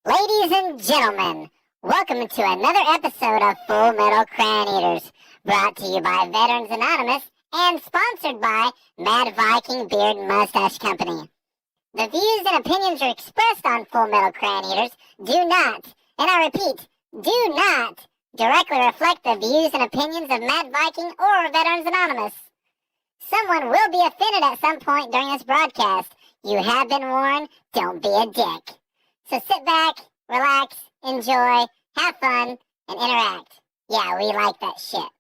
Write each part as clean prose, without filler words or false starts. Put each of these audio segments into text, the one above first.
Ladies and gentlemen, welcome to another episode of Full Metal Crayon Eaters, brought to you by Veterans Anonymous and sponsored by Mad Viking Beard Mustache Company. The views and opinions expressed on Full Metal Crayon Eaters do not, and I repeat, do not directly reflect the views and opinions of Mad Viking or Veterans Anonymous. Someone will be offended at some point during this broadcast. You have been warned, don't be a dick. So sit back, relax, enjoy, have fun, and interact. Yeah, we like that shit.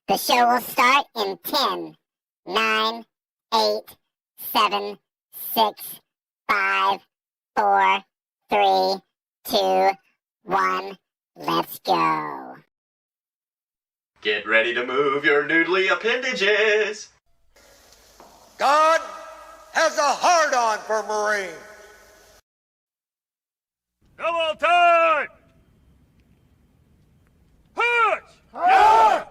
The show will start in 10, 9, 8, 7, 6, 5, 4, 3, 2, 1. Let's go. Get ready to move your noodly appendages. God has a hard-on for Marines. Double time! Push! Yeah!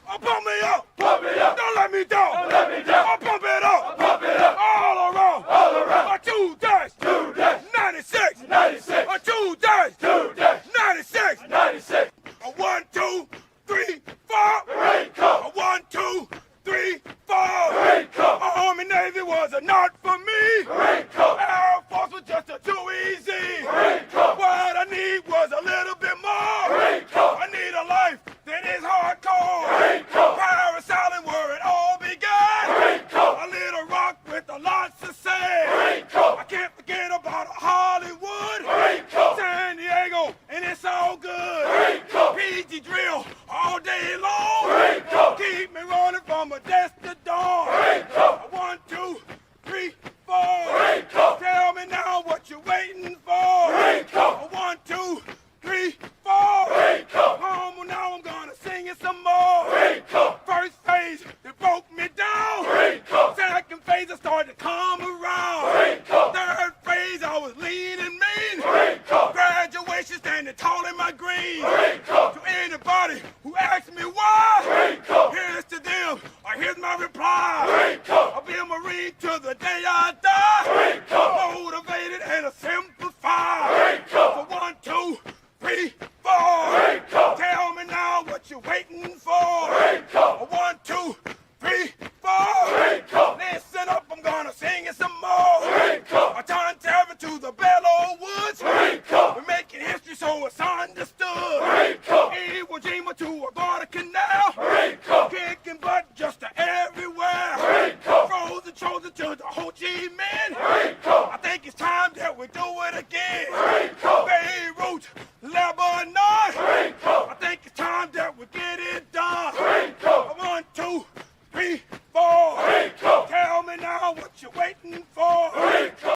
Oh, pump me up! Pump me up! Don't let me down! Don't let me down! Oh, pump it up! Pump it up! All around! All around! 2 days! 2 days! 96! 96! 2 days! 2 days! 96! 96! 1, 2, 3, 4! Marine Corps! 1, 2, 3, 4! Marine Corps! Army Navy was a not for me! Marine Corps! Air Force was just a too easy! Marine Corps! What I need was a little bit more! Marine Corps! I need a life that is hardcore! Marine Corps! Parasailing where it all began! Marine Corps! A little rock with a lots to say! Marine Corps! I can't forget about Hollywood! Marine Corps! San Diego, and it's all good! Marine Corps! PG drill all day long! Marine Corps! Keep me running from a desk to dawn! Marine Corps! 1, 2, 3, 4! Marine Corps! Tell me now what you're waiting for! Marine Corps! 1, 2, 3, 4! Marine Corps! Well, now I'm gonna sing it some more! Marine Corps! First phase, it broke me down! Marine Corps! Second phase, I started to come around! Marine Corps! Third phase, I was lean and mean! Marine Corps! Graduation standing tall in my green! Marine Corps! To anybody who asks me why! Marine Corps! Here's to them, or here's my reply! Marine Corps! I'll be a Marine till the day I die! Marine Corps! Motivated and a simplified! Marine Corps! So 1, 2, 3, 4! Marine Corps! Tell me now what you're waiting for! Marine Corps! 1, 2, 3, 4! Marine Corps! Listen up, I'm gonna sing it some more! Marine Corps! I turn terror to the Bellow Woods! Marine Corps! We're making history so it's understood! Marine Corps! Iwo Jima to a Guadalcanal! Marine Corps! Kicking butt just to everywhere! Marine Corps! Frozen chosen to the Ho Chi Minh! Marine Corps! I think it's time that we do it again! Marine Corps! Beirut, Lebanon! Marine Corps! I think it's time that we get it done! Marine Corps! 1, 2, 3, 4! Marine Corps! Tell me now what you're waiting for! Marine Corps!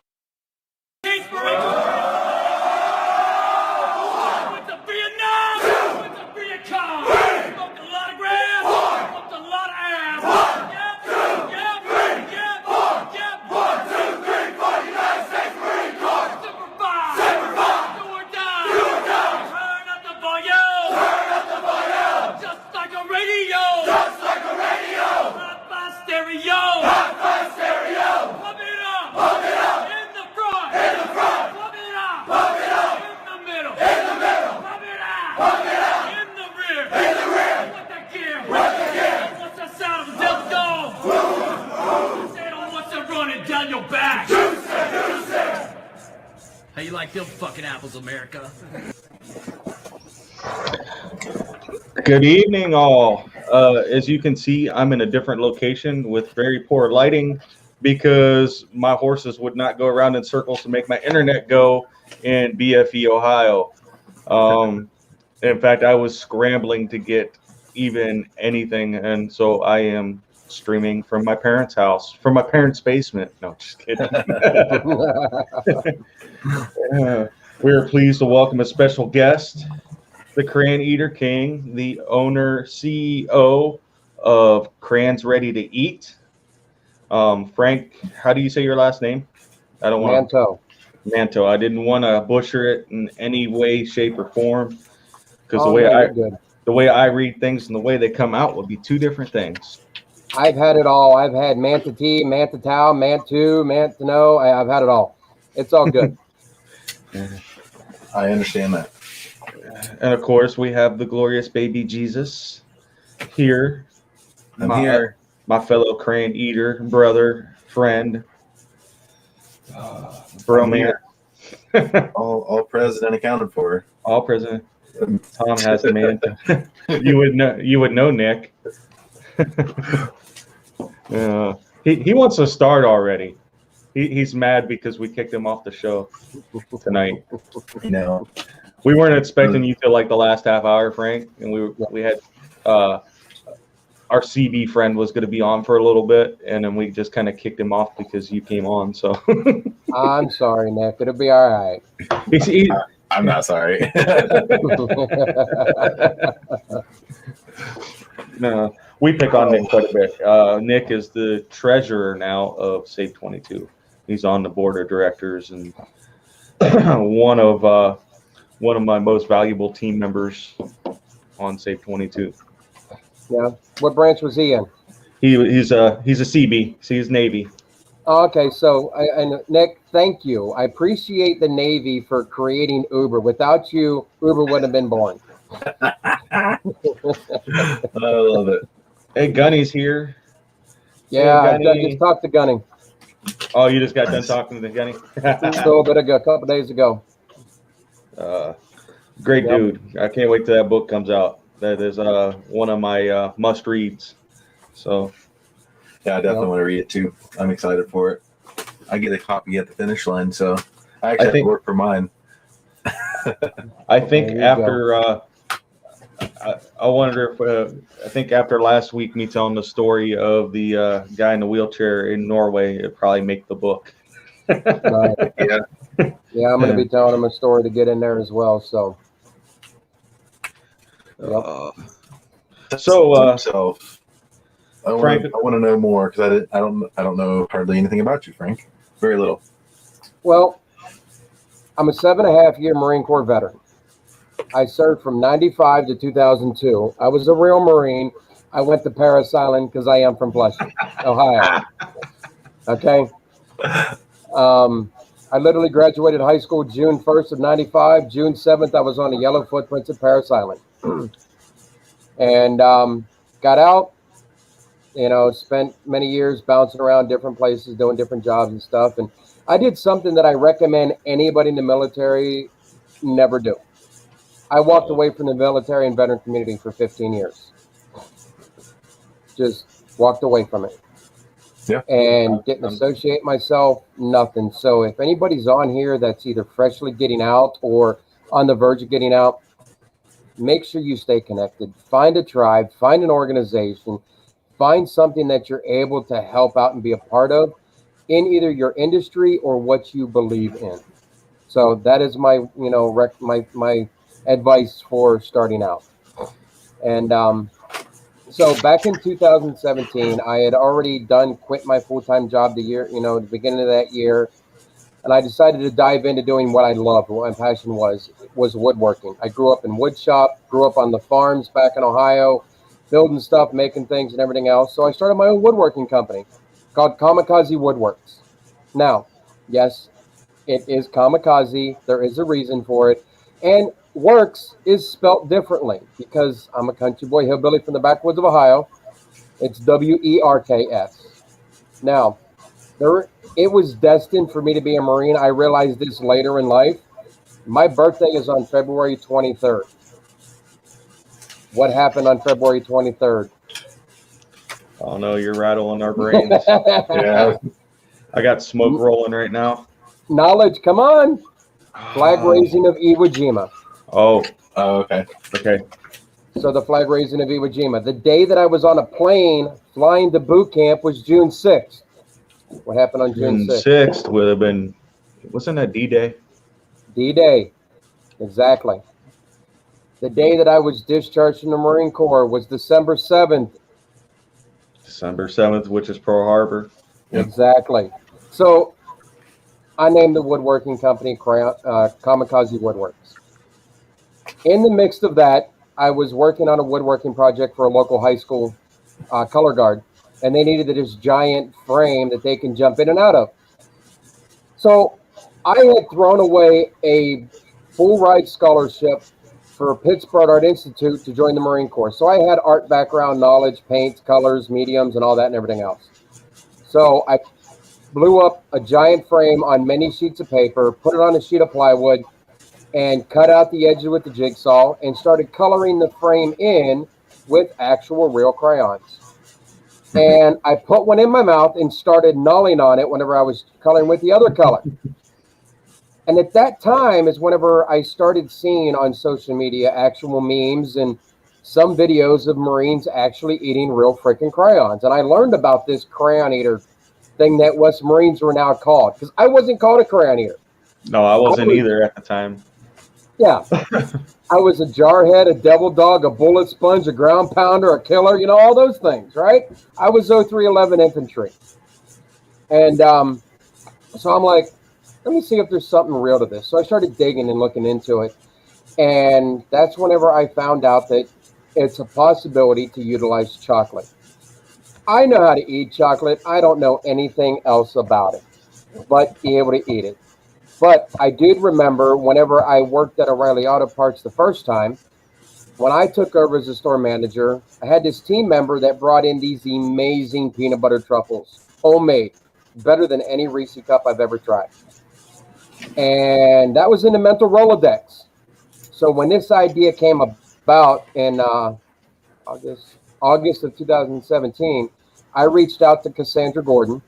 Went to Vietnam! Went to Vietcong! Smoked a lot of grass! Smoked a lot of ass! Yep! 1, 2, 3, 4! United States Marine Corps! Super 5! Do or die! Turn up the volume! Just like a radio! Hot by stereo! Pump it up! In the front! Pump it up! In the middle! Pump it out! In the rear! What that gear? What's that sound of the devil's dog? Say don't want to running down your back! How you like them fucking apples, America? Good evening, all. As you can see, I'm in a different location with very poor lighting because my horses would not go around in circles to make my internet go in BFE, Ohio. In fact, I was scrambling to get even anything, and so I am streaming from my parents' house, from my parents' basement. No, just kidding. We are pleased to welcome a special guest, the Crayon Eater King, the owner, CEO of Crayons Ready to Eat. Frank, how do you say your last name? I don't want Manto. I didn't want to butcher it in any way, shape, or form, because the way I read things and the way they come out would be two different things. I've had it all. I've had Manta Tea, Manta Tau, Mantu, Mantano. I've had it all. It's all good. I understand that. And of course, we have the glorious baby Jesus here. I'm here. My fellow crane eater, brother, friend, bro I'm man. here. all present and accounted for. All present. Tom has the man. You would know Nick. He wants to start already. He's mad because we kicked him off the show tonight. No. We weren't expecting you till like the last half hour, Frank, and we had our CB friend was going to be on for a little bit, and then we just kind of kicked him off because you came on. So I'm sorry, Nick. It'll be all right. I'm not sorry. No, we pick on Nick quite a bit. Nick is the treasurer now of Save 22. He's on the board of directors and one of my most valuable team members on Save 22. Yeah. What branch was he in? He's a CB. So he's Navy. Okay, so and Nick, thank you. I appreciate the Navy for creating Uber. Without you, Uber wouldn't have been born. I love it. Hey, Gunny's here. Yeah, Hey, I just talked to Gunning Oh, you just got done talking to the Gunny? a little bit ago, a couple days ago. Great Yep. dude. I can't wait till that book comes out. That is one of my must reads. So Yeah, I definitely want to read it too. I'm excited for it. I get a copy at the finish line, so I actually have to work for mine. I think There you after I wonder if I think after last week me telling the story of the guy in the wheelchair in Norway, it'd probably make the book. Right. Yeah. Yeah, I'm going to be telling him a story to get in there as well. So, So himself. I Frank, want to know more because I don't know hardly anything about you, Frank. Very little. well, I'm a 7.5 year Marine Corps veteran. I served from 95 to 2002. I was a real Marine. I went to Parris Island because I am from Flushing, Ohio. Okay. I literally graduated high school June 1st of 95. June 7th, I was on the Yellow Footprints at Parris Island. And got out, spent many years bouncing around different places, doing different jobs and stuff. And I did something that I recommend anybody in the military never do. I walked away from the military and veteran community for 15 years. Just walked away from it. Yeah. And didn't associate myself, nothing. So if anybody's on here that's either freshly getting out or on the verge of getting out, make sure you stay connected. Find a tribe, find an organization, find something that you're able to help out and be a part of in either your industry or what you believe in. So that is my, my advice for starting out. And so back in 2017, I had already quit my full-time job the beginning of that year. And I decided to dive into doing what I loved, what my passion was woodworking. I grew up in wood shop, grew up on the farms back in Ohio, building stuff, making things and everything else. So I started my own woodworking company called Kamikaze Woodworks. Now, yes, it is Kamikaze. There is a reason for it. And works is spelt differently because I'm a country boy hillbilly from the backwoods of Ohio. It's WERKS. Now, it was destined for me to be a Marine. I realized this later in life. My birthday is on February 23rd. What happened on February 23rd? oh no, you're rattling our brains. Yeah. I got smoke rolling right now. Knowledge, come on. Flag raising of Iwo Jima. Oh, okay. okay. So the flag raising of Iwo Jima. The day that I was on a plane flying to boot camp was June 6th. What happened on June 6th? 6th would have been, wasn't that D-Day? D-Day. Exactly. The day that I was discharged from the Marine Corps was December 7th. December 7th, which is Pearl Harbor. Yep. Exactly. So I named the woodworking company Kamikaze Woodworks. In the midst of that, I was working on a woodworking project for a local high school color guard, and they needed this giant frame that they can jump in and out of. So I had thrown away a full ride scholarship for Pittsburgh Art Institute to join the Marine Corps. So I had art background knowledge, paints, colors, mediums, and all that and everything else. So I blew up a giant frame on many sheets of paper, put it on a sheet of plywood, and cut out the edges with the jigsaw and started coloring the frame in with actual real crayons. And I put one in my mouth and started gnawing on it whenever I was coloring with the other color. And at that time is whenever I started seeing on social media actual memes and some videos of Marines actually eating real freaking crayons. And I learned about this crayon eater thing that West Marines were now called, because I wasn't called a crayon eater. No, I wasn't either at the time. Yeah. I was a jarhead, a devil dog, a bullet sponge, a ground pounder, a killer, you know, all those things, right? I was 0311 infantry. And so I'm like, let me see if there's something real to this. So I started digging and looking into it. And that's whenever I found out that it's a possibility to utilize chocolate. I know how to eat chocolate. I don't know anything else about it, but be able to eat it. But I did remember whenever I worked at O'Reilly Auto Parts the first time, when I took over as a store manager, I had this team member that brought in these amazing peanut butter truffles, homemade, better than any Reese cup I've ever tried. And that was in the mental Rolodex. So when this idea came about in August of 2017, I reached out to Cassandra Gordon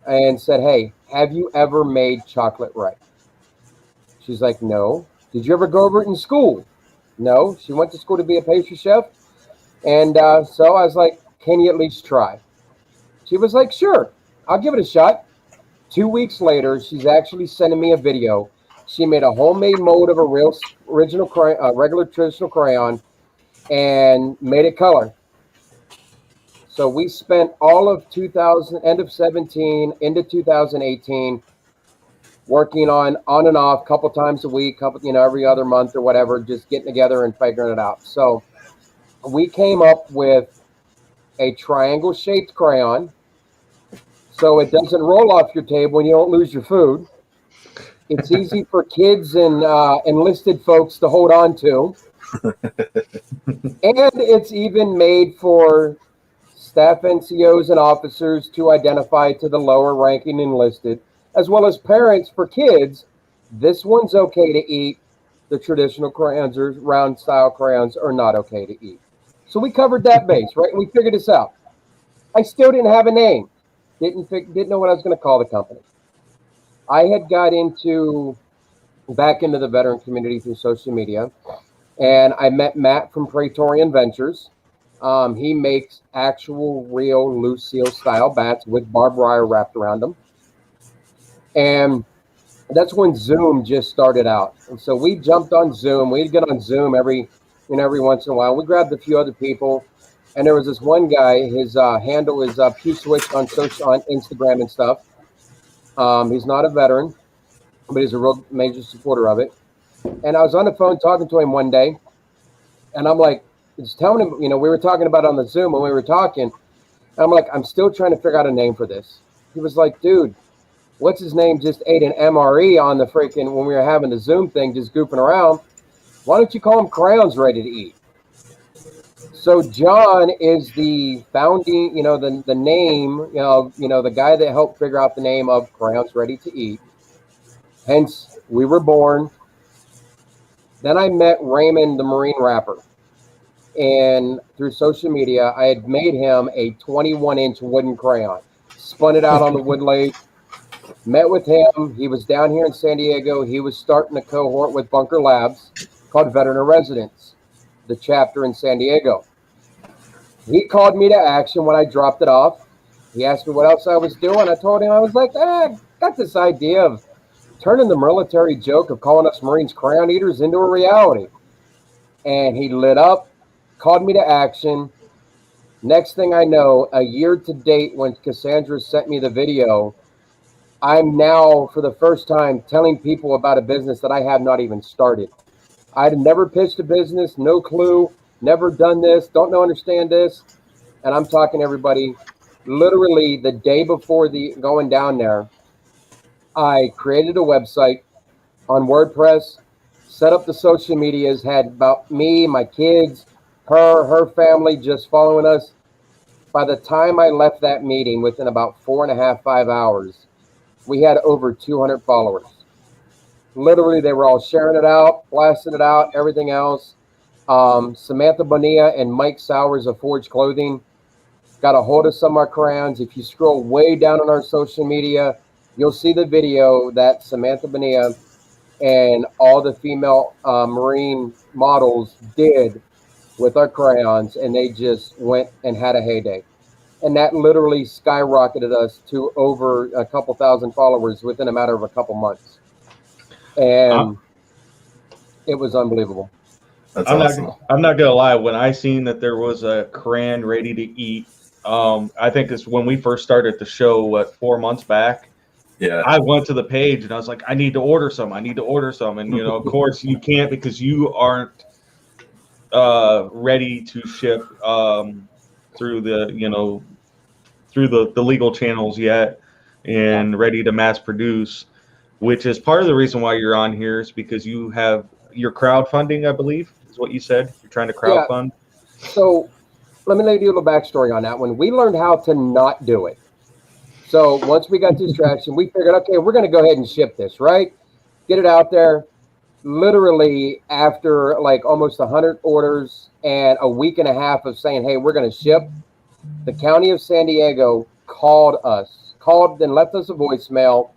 and said, hey, have you ever made chocolate right? She's like, no. Did you ever go over it in school? No. She went to school to be a pastry chef. And so I was like, can you at least try? She was like, sure, I'll give it a shot. 2 weeks later, she's actually sending me a video. She made a homemade mold of a real original regular traditional crayon and made it color. So we spent all of end of 17 into 2018 working on and off, couple times a week, every other month or whatever, just getting together and figuring it out. So we came up with a triangle shaped crayon so it doesn't roll off your table and you don't lose your food. It's easy for kids and enlisted folks to hold on to. And it's even made for staff NCOs and officers to identify to the lower ranking enlisted, as well as parents for kids. This one's okay to eat. The traditional crayons or round style crayons are not okay to eat. So we covered that base, right? We figured this out. I still didn't have a name. Didn't know what I was going to call the company. I had got back into the veteran community through social media, and I met Matt from Praetorian Ventures. He makes actual real Lucille style bats with barbed wire wrapped around them. And that's when Zoom just started out. And so we jumped on Zoom. We'd get on Zoom every once in a while. We grabbed a few other people. And there was this one guy, his handle is Pew Switch on Instagram and stuff. He's not a veteran, but he's a real major supporter of it. And I was on the phone talking to him one day, and I'm like, just telling him, we were talking about it on the Zoom when we were talking. And I'm like, I'm still trying to figure out a name for this. He was like, dude, what's his name just ate an MRE on the freaking, when we were having the Zoom thing, just goofing around. Why don't you call him Crayons Ready to Eat? So John is the founding, the name, the guy that helped figure out the name of Crayons Ready to Eat. Hence, we were born. Then I met Raymond, the Marine rapper. And through social media, I had made him a 21-inch wooden crayon. Spun it out on the wood lathe. Met with him. He was down here in San Diego. He was starting a cohort with Bunker Labs called Veteran Residence, the chapter in San Diego. He called me to action when I dropped it off. He asked me what else I was doing. I told him, I was like, I got this idea of turning the military joke of calling us Marines crayon eaters into a reality. And he lit up, called me to action. Next thing I know, a year to date, when Cassandra sent me the video, I'm now, for the first time, telling people about a business that I have not even started. I had never pitched a business, no clue, never done this, don't understand this. And I'm talking to everybody literally the day before the going down there. I created a website on WordPress, set up the social medias, had about me, my kids, her family just following us. By the time I left that meeting, within about 4.5, 5 hours, we had over 200 followers. Literally, they were all sharing it out, blasting it out, everything else. Samantha Bonilla and Mike Sowers of Forge Clothing got a hold of some of our crayons. If you scroll way down on our social media, you'll see the video that Samantha Bonilla and all the female Marine models did with our crayons, and they just went and had a heyday. And that literally skyrocketed us to over a couple thousand followers within a matter of a couple months. And it was unbelievable. That's I'm awesome. I'm not gonna lie. When I seen that there was a crayon ready to eat, I think it's when we first started the show, what, 4 months back. Yeah. I went to the page and I was like, I need to order some. I need to order some. And of course, you can't because you aren't ready to ship through the through the legal channels yet, and ready to mass produce. Which is part of the reason why you're on here, is because you have your crowdfunding, I believe, is what you said. You're trying to crowdfund. So let me give you a little backstory on that one. We learned how to not do it. So once we got this traction, we figured, okay, we're going to go ahead and ship this, right? Get it out there. Literally after like almost 100 orders and a week and a half of saying, hey, we're going to ship, the county of San Diego called and left us a voicemail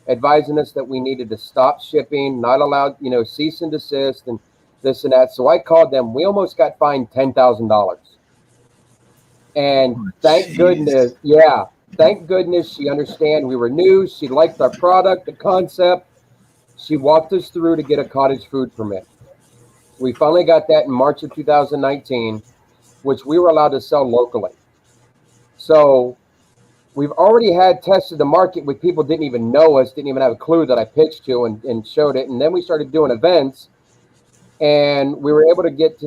advising us that we needed to stop shipping, not allowed, cease and desist and this and that. So I called them. We almost got fined $10,000. And thank goodness, thank goodness she understand we were new. She liked our product, the concept. She walked us through to get a cottage food permit. We finally got that in March of 2019, which we were allowed to sell locally. So we've already had tested the market with people didn't even know us, didn't even have a clue that I pitched to and showed it. And then we started doing events, and we were able to get to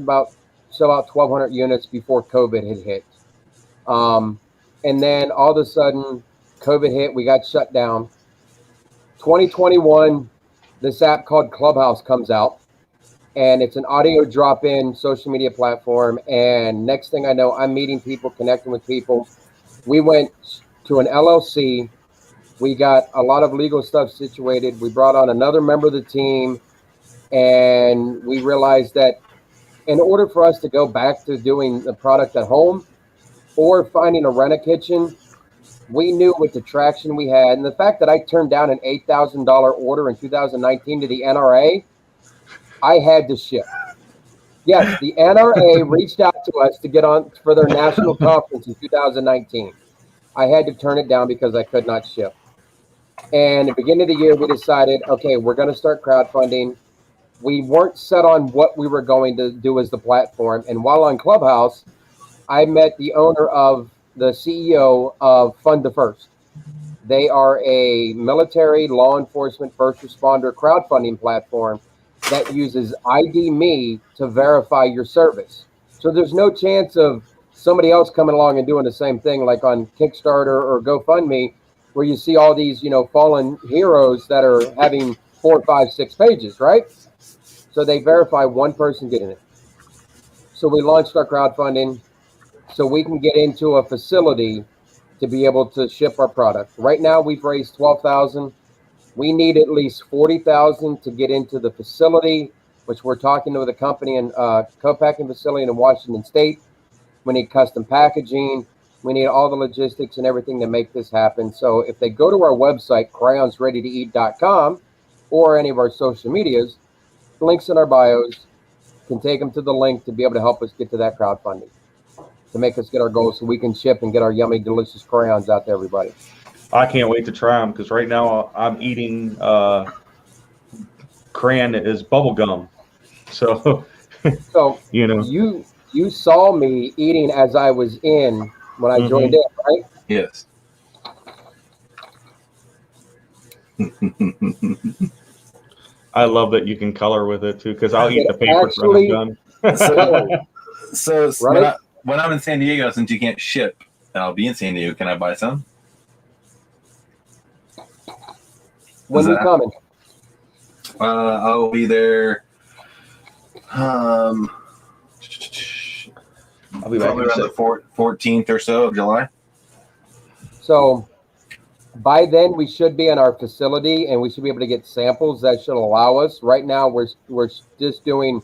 sell out 1,200 units before COVID had hit. And then all of a sudden, COVID hit. We got shut down. 2021, this app called Clubhouse comes out, and it's an audio drop-in social media platform. And next thing I know, I'm meeting people, connecting with people. We went to an LLC. We got a lot of legal stuff situated. We brought on another member of the team, and we realized that in order for us to go back to doing the product at home or finding a rent-a-kitchen, we knew with the traction we had and the fact that I turned down an $8,000 order in 2019 to the NRA, I had to ship. Yes, the NRA reached out to us to get on for their national conference in 2019. I had to turn it down because I could not ship. And at the beginning of the year, we decided, okay, we're going to start crowdfunding. We weren't set on what we were going to do as the platform. And while on Clubhouse, I met the CEO of Fund the First. They are a military, law enforcement, first responder crowdfunding platform that uses ID Me to verify your service. So there's no chance of somebody else coming along and doing the same thing like on Kickstarter or GoFundMe, where you see all these, fallen heroes that are having 4, 5, 6 pages, right? So they verify one person getting it. So we launched our crowdfunding so we can get into a facility to be able to ship our product. Right now we've raised $12,000. We need at least $40,000 to get into the facility, which we're talking to the company and co-packing facility in Washington State. We need custom packaging. We need all the logistics and everything to make this happen. So if they go to our website, crayonsreadytoeat.com, or any of our social medias, links in our bios can take them to the link to be able to help us get to that crowdfunding, to make us get our goals so we can ship and get our yummy, delicious crayons out to everybody. I can't wait to try them because right now I'm eating crayon that is bubble gum. So, you saw me eating as I was in when I joined in, right? Yes. I love that you can color with it too, because I'll eat the paper from the gun. So right? when I'm in San Diego, since you can't ship, and I'll be in San Diego, can I buy some? When you coming? I'll be there. I'll be back Probably around the 14th or so of July. So by then we should be in our facility and we should be able to get samples that should allow us. Right now we're just doing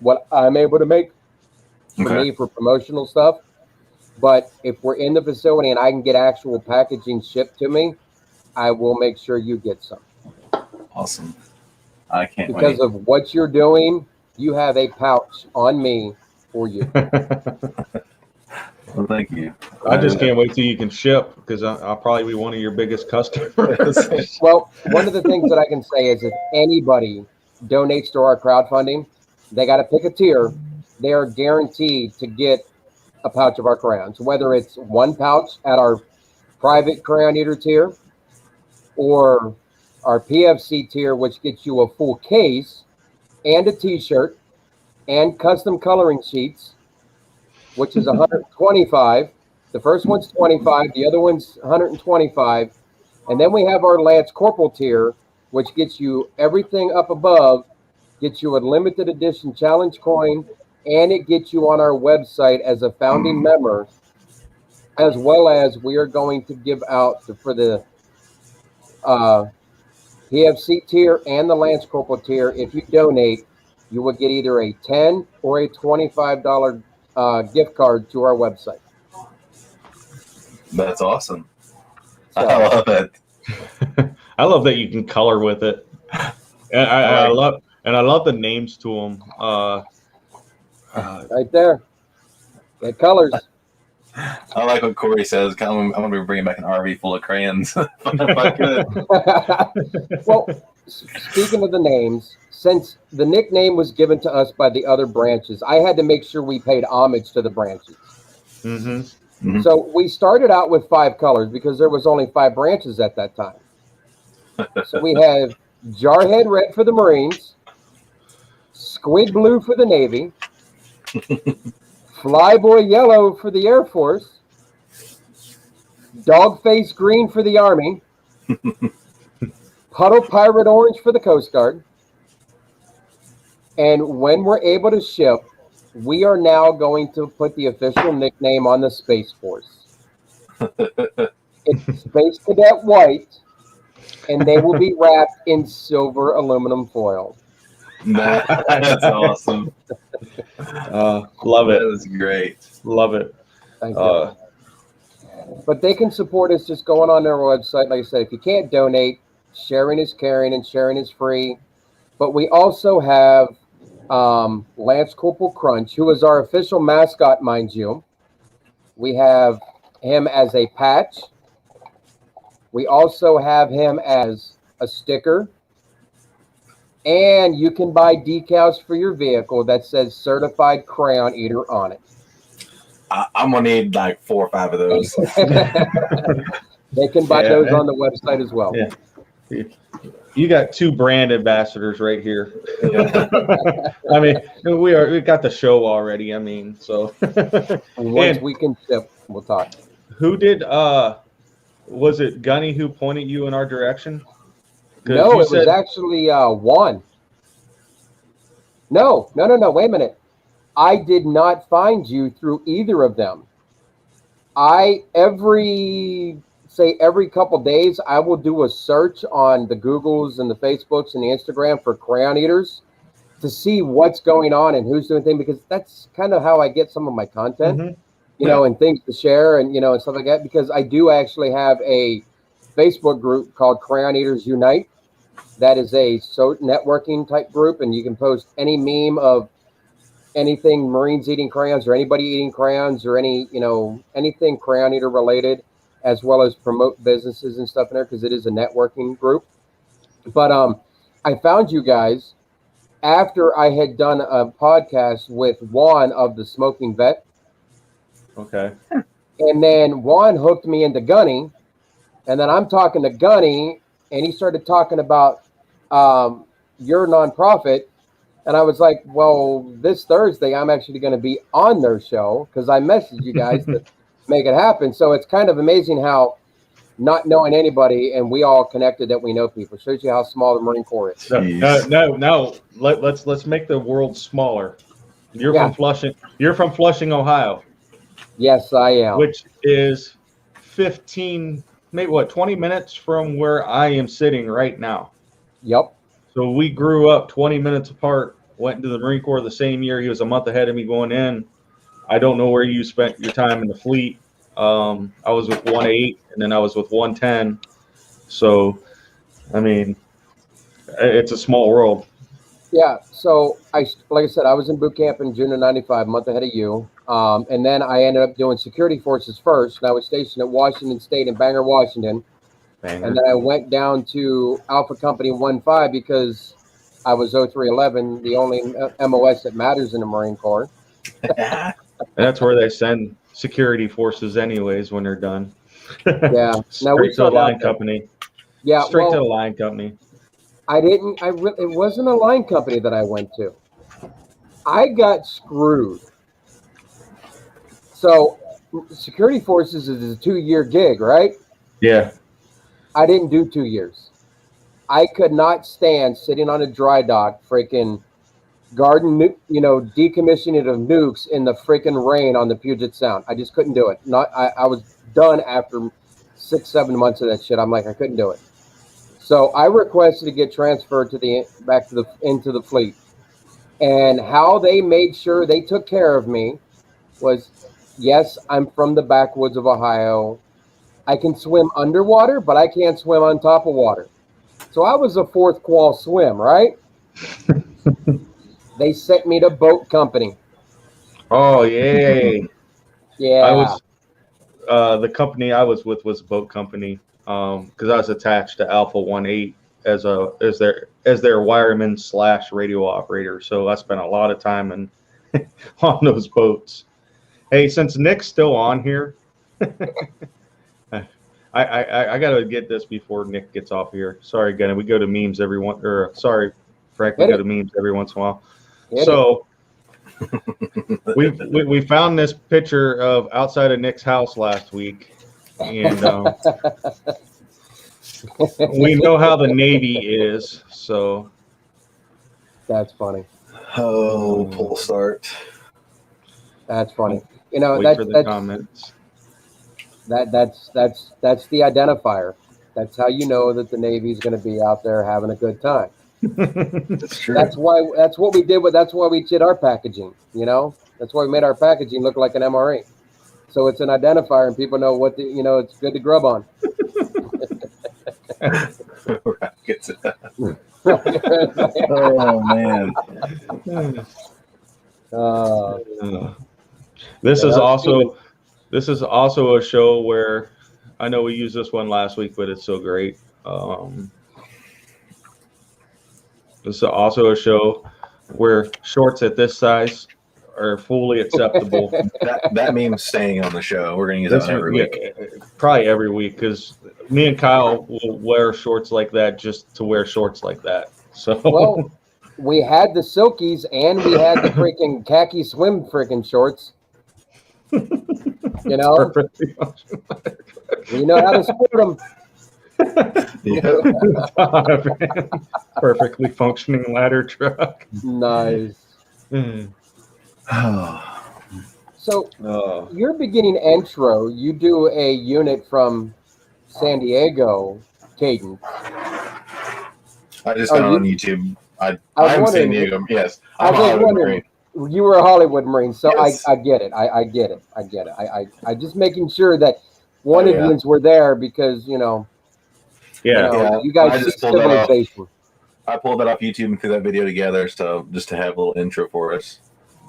what I'm able to make for me for promotional stuff. But if we're in the facility and I can get actual packaging shipped to me, I will make sure you get some. Awesome. I can't wait. Because of what you're doing, you have a pouch on me for you. Well, thank you. I just can't wait till you can ship because I'll probably be one of your biggest customers. Well, one of the things that I can say is if anybody donates to our crowdfunding, they got to pick a tier. They are guaranteed to get a pouch of our crayons, whether it's one pouch at our private crayon eater tier or our PFC tier, which gets you a full case and a t-shirt and custom coloring sheets, which is 125. The first one's 25, the other one's 125. And then we have our Lance Corporal tier, which gets you everything up above, gets you a limited edition challenge coin, and it gets you on our website as a founding member, as well as we are going to give out for the PFC tier and the Lance Corporal tier. If you donate, you will get either a $10 or a $25 gift card to our website. That's awesome. So, I love it. I love that you can color with it. And I love the names to them. Right there. That colors. I like what Corey says. I'm going to be bringing back an RV full of crayons if I could. Well, speaking of the names, since the nickname was given to us by the other branches, I had to make sure we paid homage to the branches. Mm-hmm. Mm-hmm. So we started out with 5 colors because there was only 5 branches at that time. So we have Jarhead Red for the Marines, Squid Blue for the Navy, Flyboy Yellow for the Air Force, Dogface Green for the Army, Puddle Pirate Orange for the Coast Guard. And when we're able to ship, we are now going to put the official nickname on the Space Force. It's Space Cadet White, and they will be wrapped in silver aluminum foil. That's awesome. Love it. That was great. Love it. Thank you. But they can support us just going on their website. Like I said, if you can't donate, sharing is caring and sharing is free. But we also have Lance Corporal Crunch, who is our official mascot, mind you. We have him as a patch. We also have him as a sticker. And you can buy decals for your vehicle that says Certified Crayon Eater on it. I'm going to need like 4 or 5 of those. They can buy those on the website as well. Yeah. You got 2 brand ambassadors right here. Yeah. I mean, we got the show already. I mean, so Once we can ship, we'll talk. Who did was it Gunny who pointed you in our direction? No, it was actually Juan. No, wait a minute. I did not find you through either of them. Every couple days, I will do a search on the Googles and the Facebooks and the Instagram for crayon eaters to see what's going on and who's doing things, because that's kind of how I get some of my content, you know, and things to share and, you know, and stuff like that, because I do actually have a Facebook group called Crayon Eaters Unite. That is a networking type group, and you can post any meme of anything Marines eating crayons or anybody eating crayons or anything crayon eater related, as well as promote businesses and stuff in there, because it is a networking group. But I found you guys after I had done a podcast with Juan of the Smoking Vet. Okay. And then Juan hooked me into Gunny, and then I'm talking to Gunny, and he started talking about your nonprofit. And I was like, well, this Thursday, I'm actually going to be on their show because I messaged you guys to make it happen. So it's kind of amazing how not knowing anybody, and we all connected that we know people. Shows you how small the Marine Corps is. No. Let's make the world smaller. You're Yeah. from Flushing. You're from Flushing, Ohio, Yes, I am. which is 15, maybe 20 minutes from where I am sitting right now. Yep. So we grew up 20 minutes apart. Went into the Marine Corps the same year. He was a month ahead of me going in. I don't know where you spent your time in the fleet. I was with 1-8, and then I was with 110. So, I mean, it's a small world. Yeah. So like I said, I was in boot camp in June of '95, a month ahead of you. And then I ended up doing security forces first. And I was stationed at Washington State in Bangor, Washington. Banger. And then I went down to Alpha Company 1-5 because I was 0311, the only MOS that matters in the Marine Corps. And that's where they send security forces anyways when they're done. Yeah. Now we Straight to the started out line there. company. Yeah. Straight to the Well, line company. it wasn't a line company that I went to. I got screwed. So security forces is a 2-year gig, right? Yeah. I didn't do 2 years. I could not stand sitting on a dry dock, freaking decommissioning of nukes in the freaking rain on the Puget Sound. I just couldn't do it. I was done after 6-7 months of that shit. I'm like, I couldn't do it. So I requested to get transferred into the fleet. And how they made sure they took care of me was, yes, I'm from the backwoods of Ohio. I can swim underwater, but I can't swim on top of water. So I was a fourth qual swim, right? They sent me to boat company. Oh, yay. Yeah. I was the company I was with was boat company because I was attached to Alpha 1-8 as their wireman / radio operator. So I spent a lot of time on those boats. Hey, since Nick's still on here, I gotta get this before Nick gets off here. Sorry, again, we go to memes Frank, we go to memes every once in a while. So we found this picture of outside of Nick's house last week, and we know how the Navy is. So that's funny. Oh, pull start. That's funny. You know, wait for the comments. That's the identifier. That's how you know that the Navy's going to be out there having a good time. That's true. That's what we did. That's why we did our packaging. You know, that's why we made our packaging look like an MRE. So it's an identifier, and people know it's good to grub on. Oh man. This is also a show where I know we used this one last week, but it's so great. This is also a show where shorts at this size are fully acceptable. that meme's staying on the show. We're gonna use that every week. Probably every week, because me and Kyle will wear shorts like that just to wear shorts like that. So well, we had the silkies and we had the freaking khaki swim freaking shorts. You know, we know how to sport them. Perfectly functioning ladder truck. Nice. So your beginning intro, you do a unit from San Diego, Caden. I just got on YouTube. I'm San Diego. Yes, I'm a Hollywood Marine. You were a Hollywood Marine, so yes. I get it. I get it. I just making sure that one of you were there because you guys see civilization. I pulled that off YouTube and threw that video together, so just to have a little intro for us.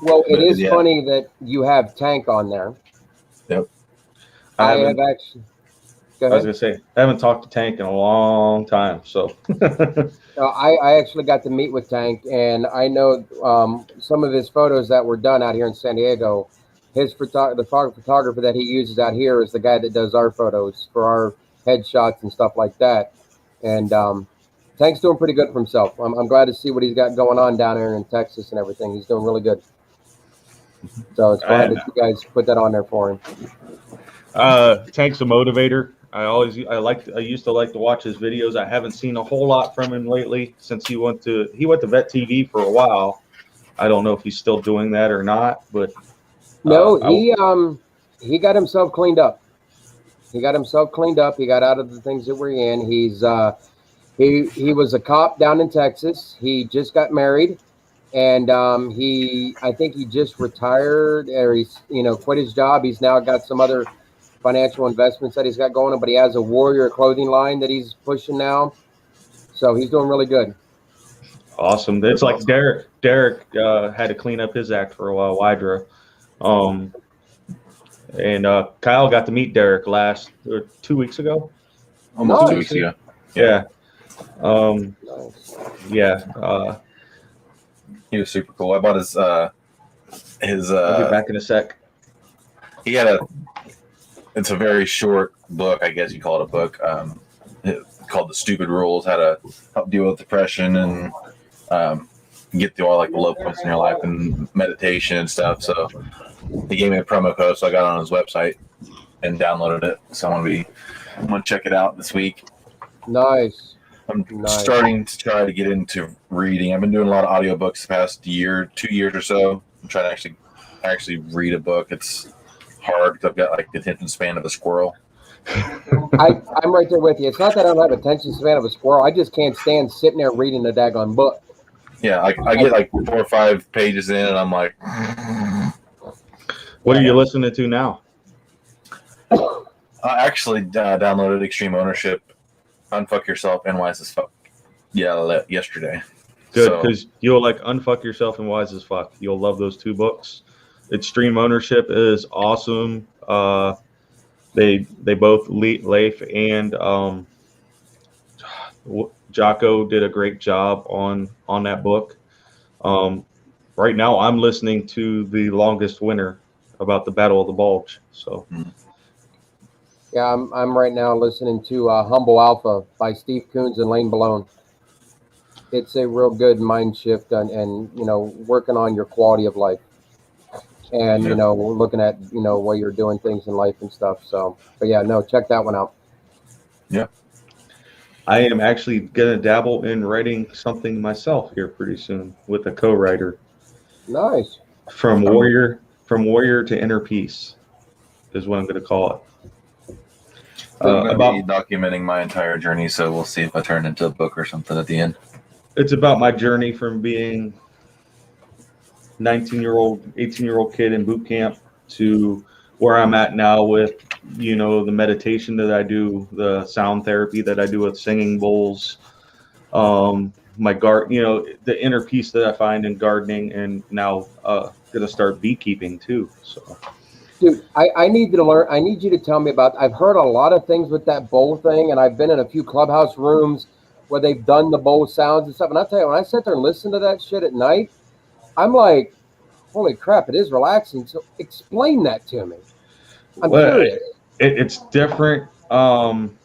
Well, it is funny that you have Tank on there. Yep. I was gonna say I haven't talked to Tank in a long time, so. I actually got to meet with Tank, and I know some of his photos that were done out here in San Diego. The photographer that he uses out here is the guy that does our photos for our headshots and stuff like that. And Tank's doing pretty good for himself. I'm glad to see what he's got going on down here in Texas and everything. He's doing really good. So it's glad that you guys put that on there for him. Tank's a motivator. I used to like to watch his videos. I haven't seen a whole lot from him lately since he went to Vet TV for a while. I don't know if he's still doing that or not, but No, I, he got himself cleaned up. He got himself cleaned up. He got out of the things that we're in. He was a cop down in Texas. He just got married, and I think he just retired, or he's quit his job. He's now got some other financial investments that he's got going on, but he has a Warrior clothing line that he's pushing now. So he's doing really good. awesome. It's like Derek. Derek had to clean up his act for a while. Wydra. And Kyle got to meet Derek 2 weeks ago. Almost Nice. 2 weeks ago. Yeah. Nice. Yeah. He was super cool. I bought his I'll be back in a sec. he had it's a very short book, I guess you call it a book, called The Stupid Rules, how to help deal with depression and get through all like the low points in your life and meditation and stuff. So he gave me a promo code, so I got on his website and downloaded it. So I'm gonna check it out this week. Nice. I'm Nice. starting to try to get into reading. I've been doing a lot of audiobooks the past 2 years or so. I'm trying to actually read a book. It's hard because I've got like the attention span of a squirrel. I'm right there with you. It's not that I don't have attention span of a squirrel. I just can't stand sitting there reading a daggone book. Yeah, I get like 4 or 5 pages in, and I'm like, What are you listening to now? I actually downloaded Extreme Ownership, Unfuck Yourself, and Wise as Fuck. Yeah, yesterday. Good, because you'll like Unfuck Yourself and Wise as Fuck. You'll love those 2 books. Extreme Ownership is awesome. They both Leif and Jocko did a great job on that book. Right now, I'm listening to The Longest Winter about the Battle of the Bulge. So. Yeah, I'm right now listening to Humble Alpha by Steve Coons and Lane Balone. It's a real good mind shift and working on your quality of life and looking at where you're doing things in life and stuff. So, but yeah, no, check that one out. Yeah, I am actually gonna dabble in writing something myself here pretty soon with a co-writer. Nice. From warrior to inner peace is what I'm gonna call it. I'm going to be documenting my entire journey, so we'll see if I turn into a book or something at the end. It's about my journey from being 18-year-old kid in boot camp to where I'm at now with, the meditation that I do, the sound therapy that I do with singing bowls, the inner peace that I find in gardening, and now gonna start beekeeping too. So. Dude, I need you to learn. I need you to tell me about. I've heard a lot of things with that bowl thing, and I've been in a few clubhouse rooms where they've done the bowl sounds and stuff. And I tell you, when I sit there and listen to that shit at night, I'm like, holy crap, it is relaxing. So explain that to me. I'm curious. It's different. When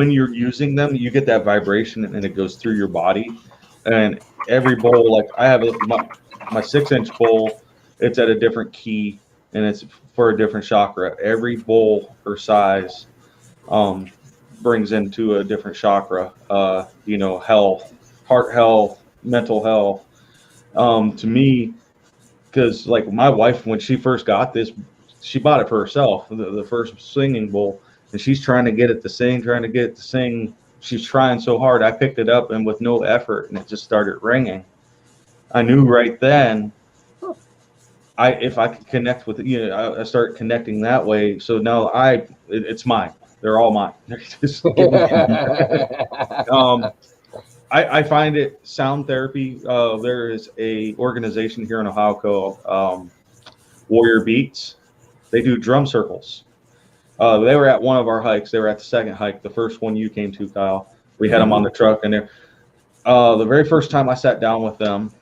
you're using them, you get that vibration and it goes through your body. And every bowl, like I have my 6-inch bowl, it's at a different key. And it's for a different chakra. Every bowl or size brings into a different chakra. Health, heart health, mental health. To me, because like my wife, when she first got this, she bought it for herself, the first singing bowl, and she's trying to get it to sing. She's trying so hard. I picked it up and with no effort, and it just started ringing. I knew right then. If I could connect with it, I start connecting that way. So now it's mine. They're all mine. They're just I find it sound therapy. There is a organization here in Ohio called Warrior Beats. They do drum circles. They were at one of our hikes. They were at the second hike, the first one you came to, Kyle. We had them on the truck, and the very first time I sat down with them,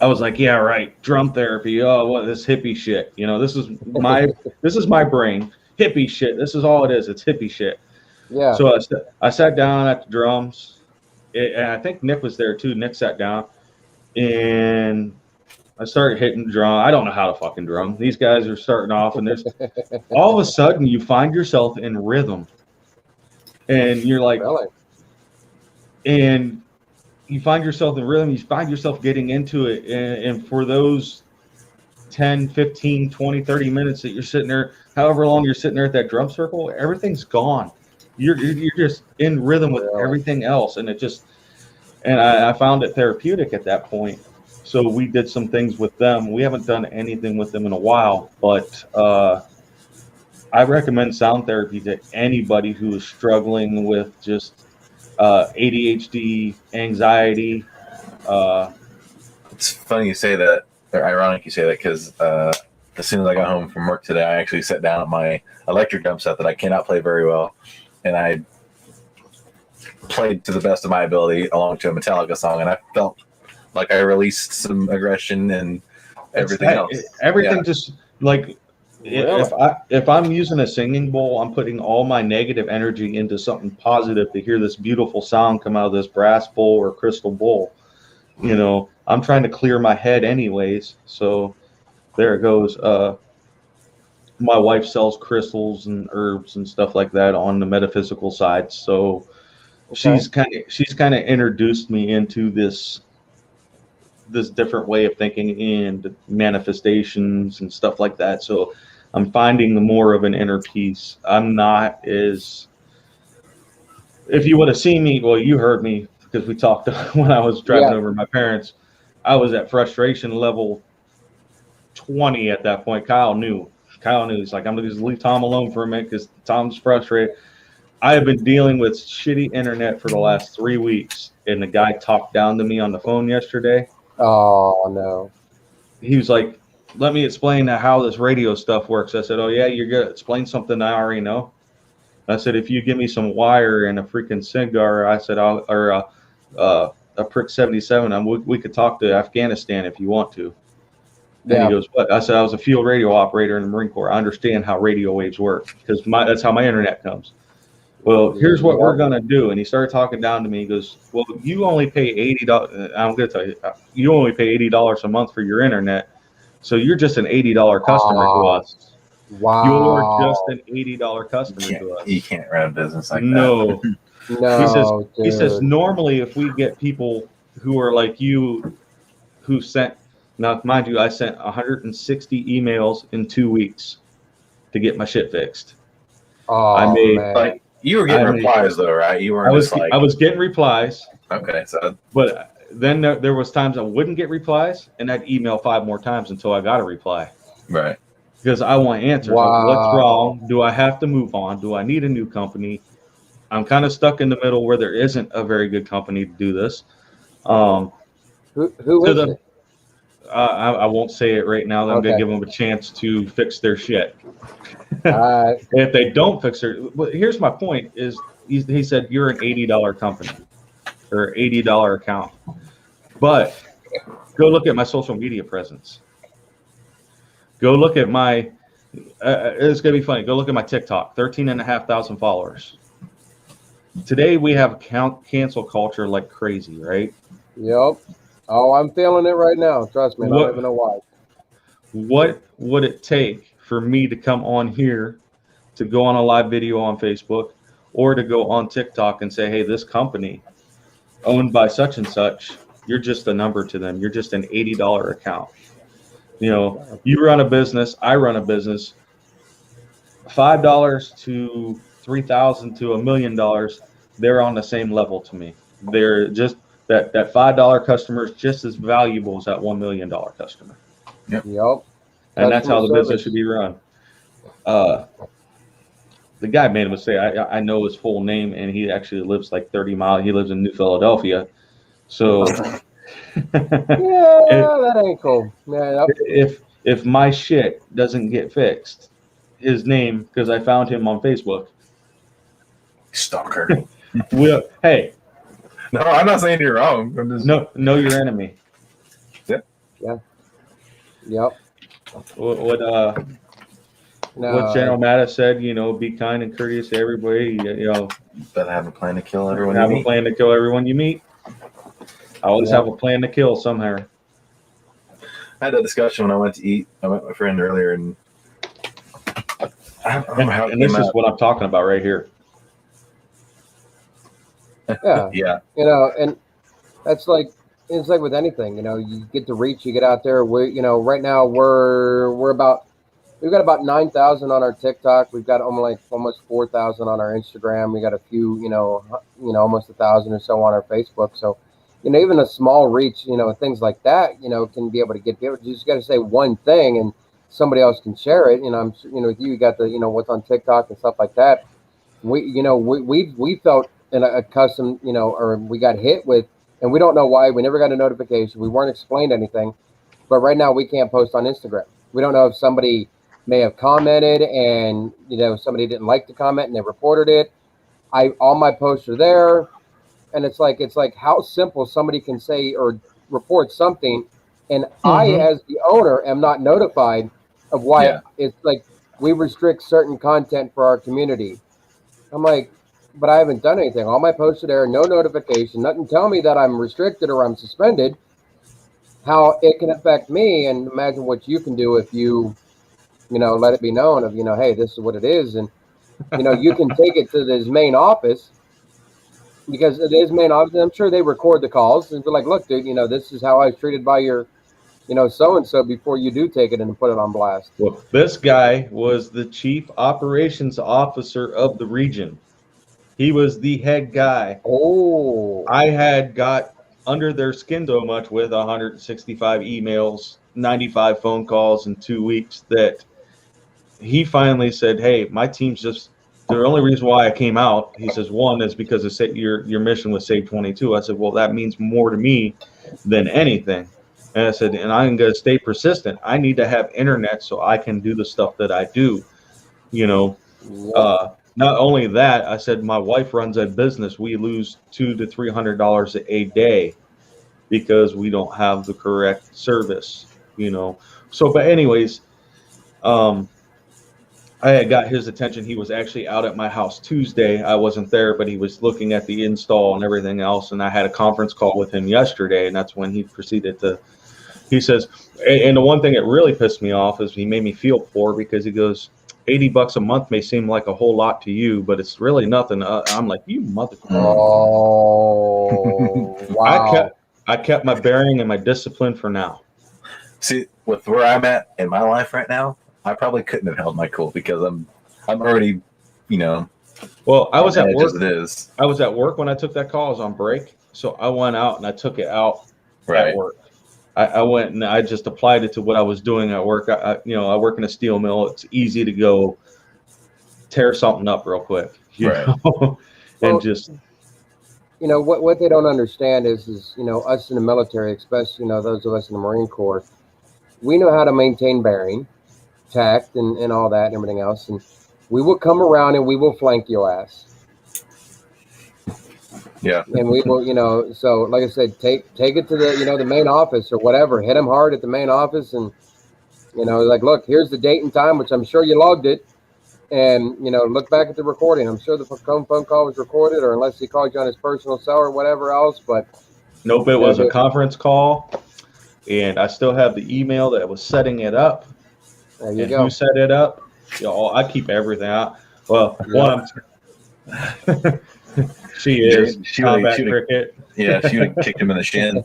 I was like, yeah, right. Drum therapy. Oh, what this hippie shit. This is my brain. Hippie shit. This is all it is. It's hippie shit. Yeah. So I sat down at the drums, and I think Nick was there too. Nick sat down, and I started hitting drum. I don't know how to fucking drum. These guys are starting off, and there's all of a sudden you find yourself in rhythm, and you're like, Really? and you find yourself in rhythm. You find yourself getting into it, and for those 10, 15, 20, 30 minutes that you're sitting there, however long you're sitting there at that drum circle, everything's gone. You're just in rhythm with everything else, and it just, and I found it therapeutic at that point. So we did some things with them. We haven't done anything with them in a while, but I recommend sound therapy to anybody who is struggling with just ADHD, anxiety. It's funny you say that, or ironic you say that, because as soon as I got home from work today, I actually sat down at my electric drum set that I cannot play very well, and I played to the best of my ability along to a Metallica song, and I felt like I released some aggression and everything else. Everything just like if I'm using a singing bowl, I'm putting all my negative energy into something positive to hear this beautiful sound come out of this brass bowl or crystal bowl. You know, I'm trying to clear my head anyways. So there it goes. My wife sells crystals and herbs and stuff like that on the metaphysical side. So she's kind of introduced me into this different way of thinking and manifestations and stuff like that. So I'm finding more of an inner peace. I'm not as, if you would have seen me, well, you heard me because we talked when I was driving over my parents. I was at frustration level 20 at that point. Kyle knew. He's like, I'm going to just leave Tom alone for a minute because Tom's frustrated. I have been dealing with shitty internet for the last 3 weeks, and the guy talked down to me on the phone yesterday. Oh, no. He was like, let me explain how this radio stuff works. I said, oh, yeah, you're good. Explain something I already know. I said, if you give me some wire and a freaking cigar, I said, or a Prick 77, we could talk to Afghanistan if you want to. And he goes, what? I said, I was a field radio operator in the Marine Corps. I understand how radio waves work because that's how my internet comes. Well, here's what we're going to do. And he started talking down to me. He goes, well, you only pay $80. I'm going to tell you, you only pay $80 a month for your internet. So you're just an $80 customer to us. Wow. You're just an $80 customer to us. You can't run a business like No. that. No. He says, normally if we get people who are like you who sent, now mind you, I sent 160 emails in 2 weeks to get my shit fixed. Oh, I made, man. Like, you were getting replies though, right? You weren't just like, I was getting replies. Okay, so but then there was times I wouldn't get replies, and I'd email 5 more times until I got a reply. Right. Because I want answers. Wow. Like, what's wrong? Do I have to move on? Do I need a new company? I'm kind of stuck in the middle where there isn't a very good company to do this. Who is it? I won't say it right now. I'm going to give them a chance to fix their shit. If they don't fix their, well, here's my point: is he said you're an $80 company or $80 account, but go look at my social media presence. Go look at my. It's gonna be funny. Go look at my TikTok. 13,500 followers. Today we have cancel culture like crazy, right? Yep. Oh, I'm feeling it right now. Trust me. I don't even know why. What would it take for me to come on here, to go on a live video on Facebook, or to go on TikTok and say, hey, this company owned by such and such, you're just a number to them. You're just an $80 account. You know, you run a business, I run a business. $5 to $3,000 to $1 million, they're on the same level to me. They're just that $5 customer is just as valuable as that $1 million customer. Yep. And that's how the business should be run. The guy made a mistake. I know his full name, and he actually lives like 30 miles. He lives in New Philadelphia. So that ain't cool. Yeah, if my shit doesn't get fixed, his name, because I found him on Facebook. Stalker. Hey. No, I'm not saying you're wrong. I'm just know your enemy. Yep. What General Mattis said, you know, be kind and courteous to everybody. You know, better have a plan to kill everyone. Have a plan to kill everyone you meet. I always have a plan to kill somehow. had that discussion when I went to eat. I met my friend earlier, and I don't remember how it And this came is out. what I'm talking about right here. Yeah. Yeah, And that's like it's like with anything. You get the reach, you get out there. Right now we've got about 9,000 on our TikTok. We've got almost 4,000 on our Instagram. We got a few, almost 1,000 or so on our Facebook. So, even a small reach, things like that, can be able to get people. You just got to say one thing, and somebody else can share it. I'm sure, with you got the, what's on TikTok and stuff like that. We felt in a custom, or we got hit with, and we don't know why. We never got a notification. We weren't explained anything. But right now we can't post on Instagram. We don't know if somebody may have commented and somebody didn't like the comment and they reported it. All my posts are there, and it's like how simple somebody can say or report something, and I as the owner am not notified of why. Yeah. It's like we restrict certain content for our community. I'm like, but I haven't done anything. All my posts are there, no notification, nothing tell me that I'm restricted or I'm suspended. How it can affect me, and imagine what you can do if you let it be known of, hey, this is what it is. And, you can take it to his main office, because it is main office. And I'm sure they record the calls and be like, look, dude, this is how I was treated by your, so-and-so before you do take it and put it on blast. Well, this guy was the chief operations officer of the region. He was the head guy. Oh. I had got under their skin so much with 165 emails, 95 phone calls in 2 weeks that he finally said, hey, my team's just the only reason why I came out. He says, one is because your mission was Save 22. I said, well, that means more to me than anything. And I said, and I'm going to stay persistent. I need to have internet so I can do the stuff that I do. Not only that, I said, my wife runs a business. We lose $200 to $300 a day because we don't have the correct service, So, but anyways, I had got his attention. He was actually out at my house Tuesday. I wasn't there, but he was looking at the install and everything else. And I had a conference call with him yesterday, and that's when he proceeded to. He says, and the one thing that really pissed me off is he made me feel poor, because he goes, $80 a month may seem like a whole lot to you, but it's really nothing. I'm like, you motherfucker. Oh, wow. I kept my bearing and my discipline for now. See, with where I'm at in my life right now, I probably couldn't have held my cool, because I'm already, Well, I was at work. As it is. I was at work when I took that call. I was on break, so I went out and I took it out at work. I went and I just applied it to what I was doing at work. I work in a steel mill. It's easy to go tear something up real quick, and well, just. What they don't understand is us in the military, especially those of us in the Marine Corps, we know how to maintain bearing, tact, and all that and everything else, and we will come around and we will flank your ass. Yeah. And we will, so like I said, take it to the the main office or whatever. Hit them hard at the main office, and like, look, here's the date and time, which I'm sure you logged it, and look back at the recording. I'm sure the phone call was recorded, or unless he called you on his personal cell or whatever else. But nope, it was a conference call, and I still have the email that was setting it up. There you go. Who set it up? I keep everything out. Well, one. She is combat cricket. Yeah, she would have kicked him in the shin.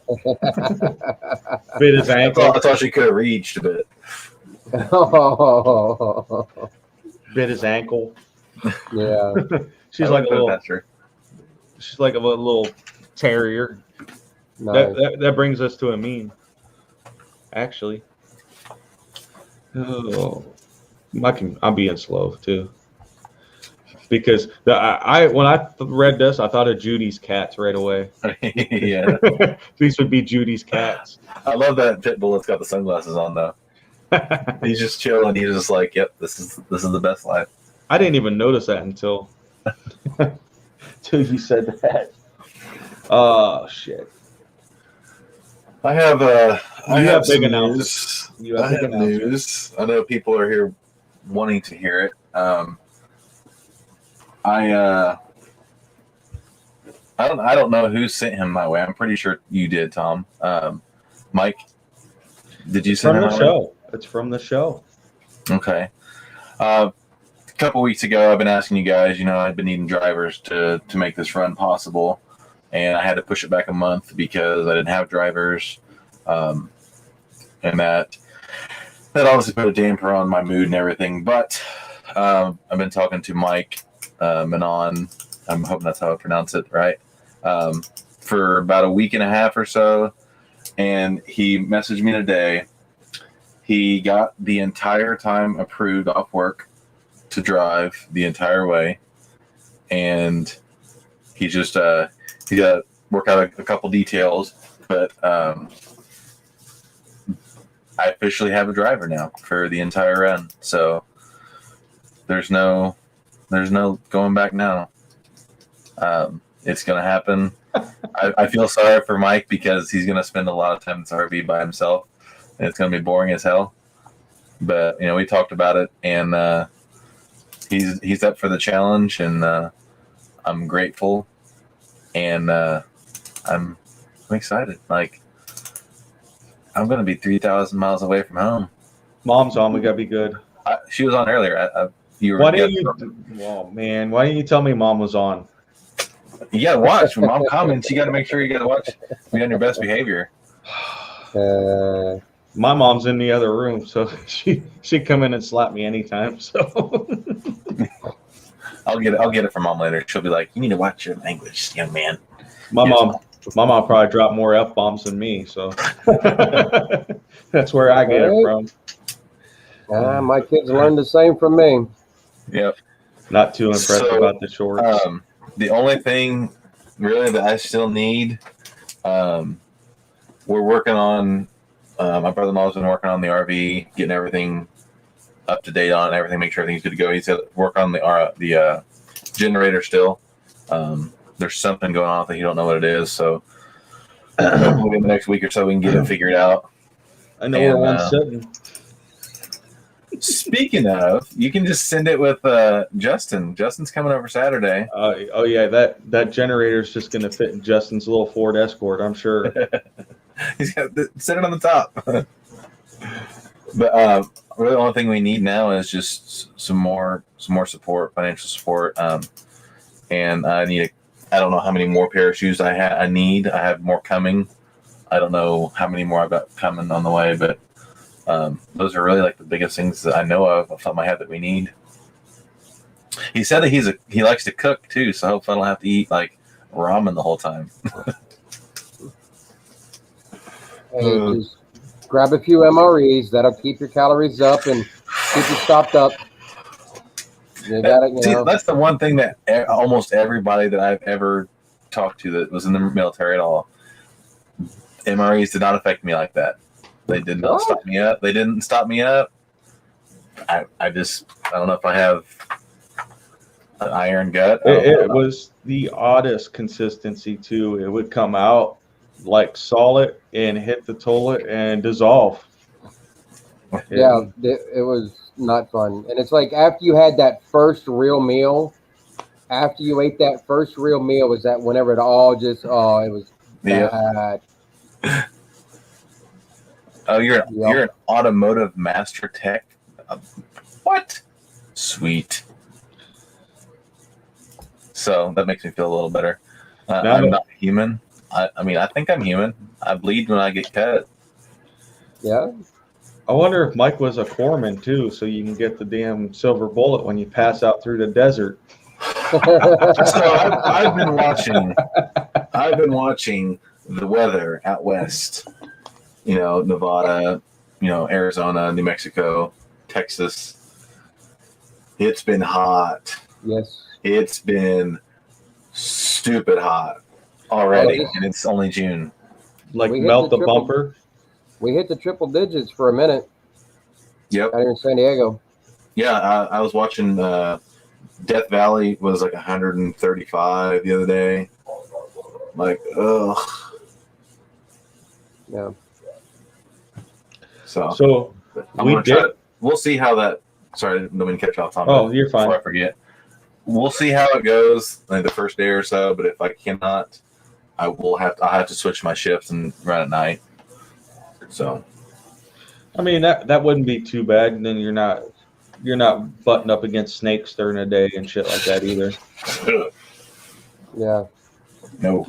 Bit his ankle. I thought she could have reached, but bit his ankle. Yeah. She's like a little. She's like a little terrier. Nice. That brings us to a meme. Actually. Oh, I'm being slow too. Because when I read this, I thought of Judy's cats right away. Yeah. These would be Judy's cats. I love that Pitbull that's got the sunglasses on though. He's just chilling. He's just like, yep, this is the best life. I didn't even notice that until you said that. Oh shit. I have big news. I have news. I know people are here wanting to hear it. I don't know who sent him my way. I'm pretty sure you did, Tom. Mike. Did you send From it the out? show. It's from the show. Okay. A couple weeks ago, I've been asking you guys. I've been needing drivers to make this run possible, and I had to push it back a month because I didn't have drivers, and that obviously put a damper on my mood and everything. But I've been talking to Mike Manon. I'm hoping that's how I pronounce it right. For about a week and a half or so, and he messaged me today. He got the entire time approved off work to drive the entire way, and he just he got to work out a couple details, but I officially have a driver now for the entire run. So there's no going back now. It's gonna happen. I feel sorry for Mike because he's gonna spend a lot of time in this RV by himself, and it's gonna be boring as hell. But we talked about it, and he's up for the challenge, and I'm grateful, and I'm excited. Like, I'm gonna be 3,000 miles away from home. Mom's on. We gotta be good. She was on earlier. Why didn't you? Oh man, why didn't you tell me Mom was on? You gotta watch. When Mom comments, you gotta make sure you gotta watch. Be on your best behavior. My mom's in the other room, so she'd come in and slap me anytime. So I'll get it from Mom later. She'll be like, "You need to watch your language, young man." my mom probably dropped more F-bombs than me, so that's where I get it from. My kids learned the same from me. Yep. Not too impressed about the shorts. The only thing really that I still need, we're working on. My brother-in-law's been working on the RV, getting everything up to date on everything, make sure everything's good to go. He said work on the generator still. There's something going on that you don't know what it is, so hopefully in the next week or so we can get it figured out. I know where one's sitting. Speaking of, you can just send it with Justin. Justin's coming over Saturday. Oh yeah, that generator's just gonna fit in Justin's little Ford Escort, I'm sure. He's got set it on the top. But really, the only thing we need now is just some more support, financial support. And I don't know how many more pair of shoes I need. I have more coming. I don't know how many more I've got coming on the way, but those are really like the biggest things that I know of off the top of my head that we need. He said that he likes to cook too, so hopefully I don't have to eat like ramen the whole time. Hey, just grab a few MREs. That'll keep your calories up and keep you stopped up. You got it. See, that's the one thing that almost everybody that I've ever talked to that was in the military at all, MREs did not affect me like that. They did not stop me up. They didn't stop me up. I don't know if I have an iron gut. It was the oddest consistency too. It would come out like solid and hit the toilet and dissolve. Yeah, it was not fun. And it's like after you had that first real meal, after you ate that first real meal, was that whenever it all just it was bad. Oh, you're an automotive master tech. What? Sweet. So that makes me feel a little better. I'm not human. I mean, I think I'm human. I bleed when I get cut. Yeah. I wonder if Mike was a foreman too, so you can get the damn silver bullet when you pass out through the desert. So I've been watching the weather out west. Nevada, Arizona, New Mexico, Texas. It's been hot. Yes. It's been stupid hot already, and it's only June. Like melt the bumper. We hit the triple digits for a minute. Yep. Out here in San Diego. Yeah, I was watching Death Valley was like 135 the other day. Like, ugh. Yeah. So we'll see how that. Sorry, I didn't catch off on. Oh, you're fine. Before I forget, we'll see how it goes like the first day or so. But if I cannot, I'll have to switch my shifts and run at night. So I mean that wouldn't be too bad, and then you're not butting up against snakes during the day and shit like that either. Yeah. No.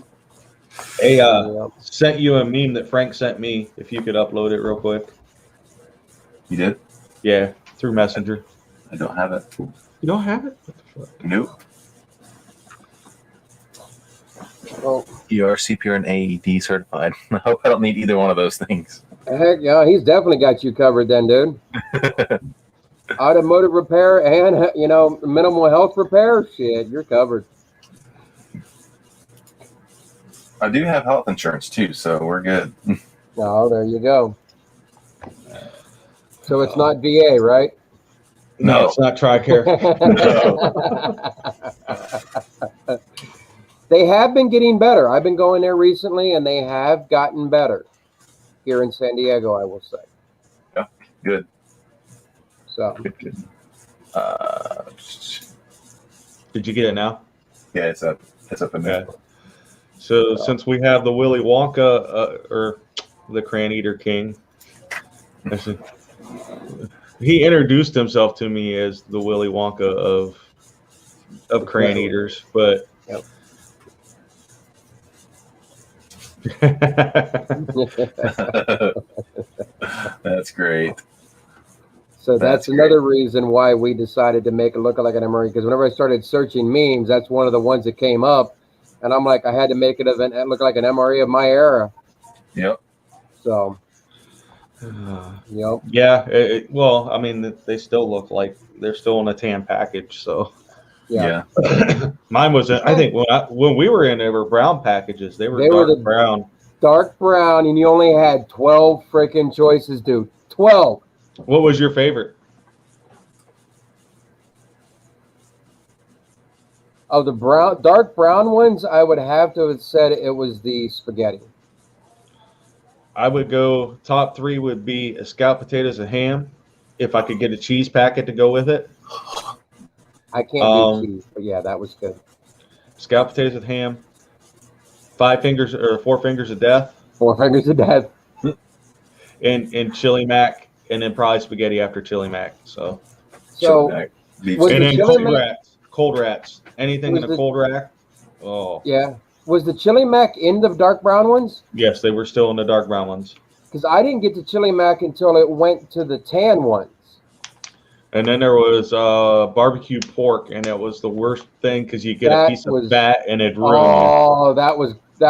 Hey, Yeah. sent you a meme that Frank sent me. If you could upload it real quick. You did? Yeah, through Messenger. I don't have it. You don't have it? What the fuck? Nope. Well, ER, CPR, and AED certified. I hope I don't need either one of those things. heck yeah, he's definitely got you covered then, dude. Automotive repair and, minimal health repair. Shit, you're covered. I do have health insurance too, so we're good. Oh, there you go. So it's not VA, right? No, it's not TRICARE. They have been getting better. I've been going there recently, and they have gotten better here in San Diego, I will say. Yeah, good. So, Good. Did you get it now? Yeah, it's up in there. So since we have the Willy Wonka or the Cran Eater King, he introduced himself to me as the Willy Wonka of Cran Eaters, but Yep. That's great. So That's that's another reason why we decided to make it look like an MRE. Because whenever I started searching memes, that's one of the ones that came up, and I'm like, I had to make it look like an MRE of my era. Yep. So, yep. yeah. Well, I mean, they still look like they're still in a tan package. So Yeah. mine was. I think when we were in, they were brown packages. They were dark brown. Dark brown, and you only had 12 freaking choices, dude. 12. What was your favorite? Of the dark brown ones, I would have to have said it was the spaghetti. I would go top 3 would be scalloped potatoes and ham, if I could get a cheese packet to go with it. I can't do cheese, but yeah, that was good. Scalloped potatoes with ham, 4 fingers of death, 4 fingers of death. and chili mac, and then probably spaghetti after chili mac. So So, Beef. Was and the then chili cold rats, anything in a Was cold rack. Oh yeah. Was the chili mac in the dark brown ones? yes, they were still in the dark brown ones. Because I didn't get the chili mac until it went to the tan ones. And then there was barbecue pork, and it was the worst thing because you get a piece of fat and it ruined it. Oh, that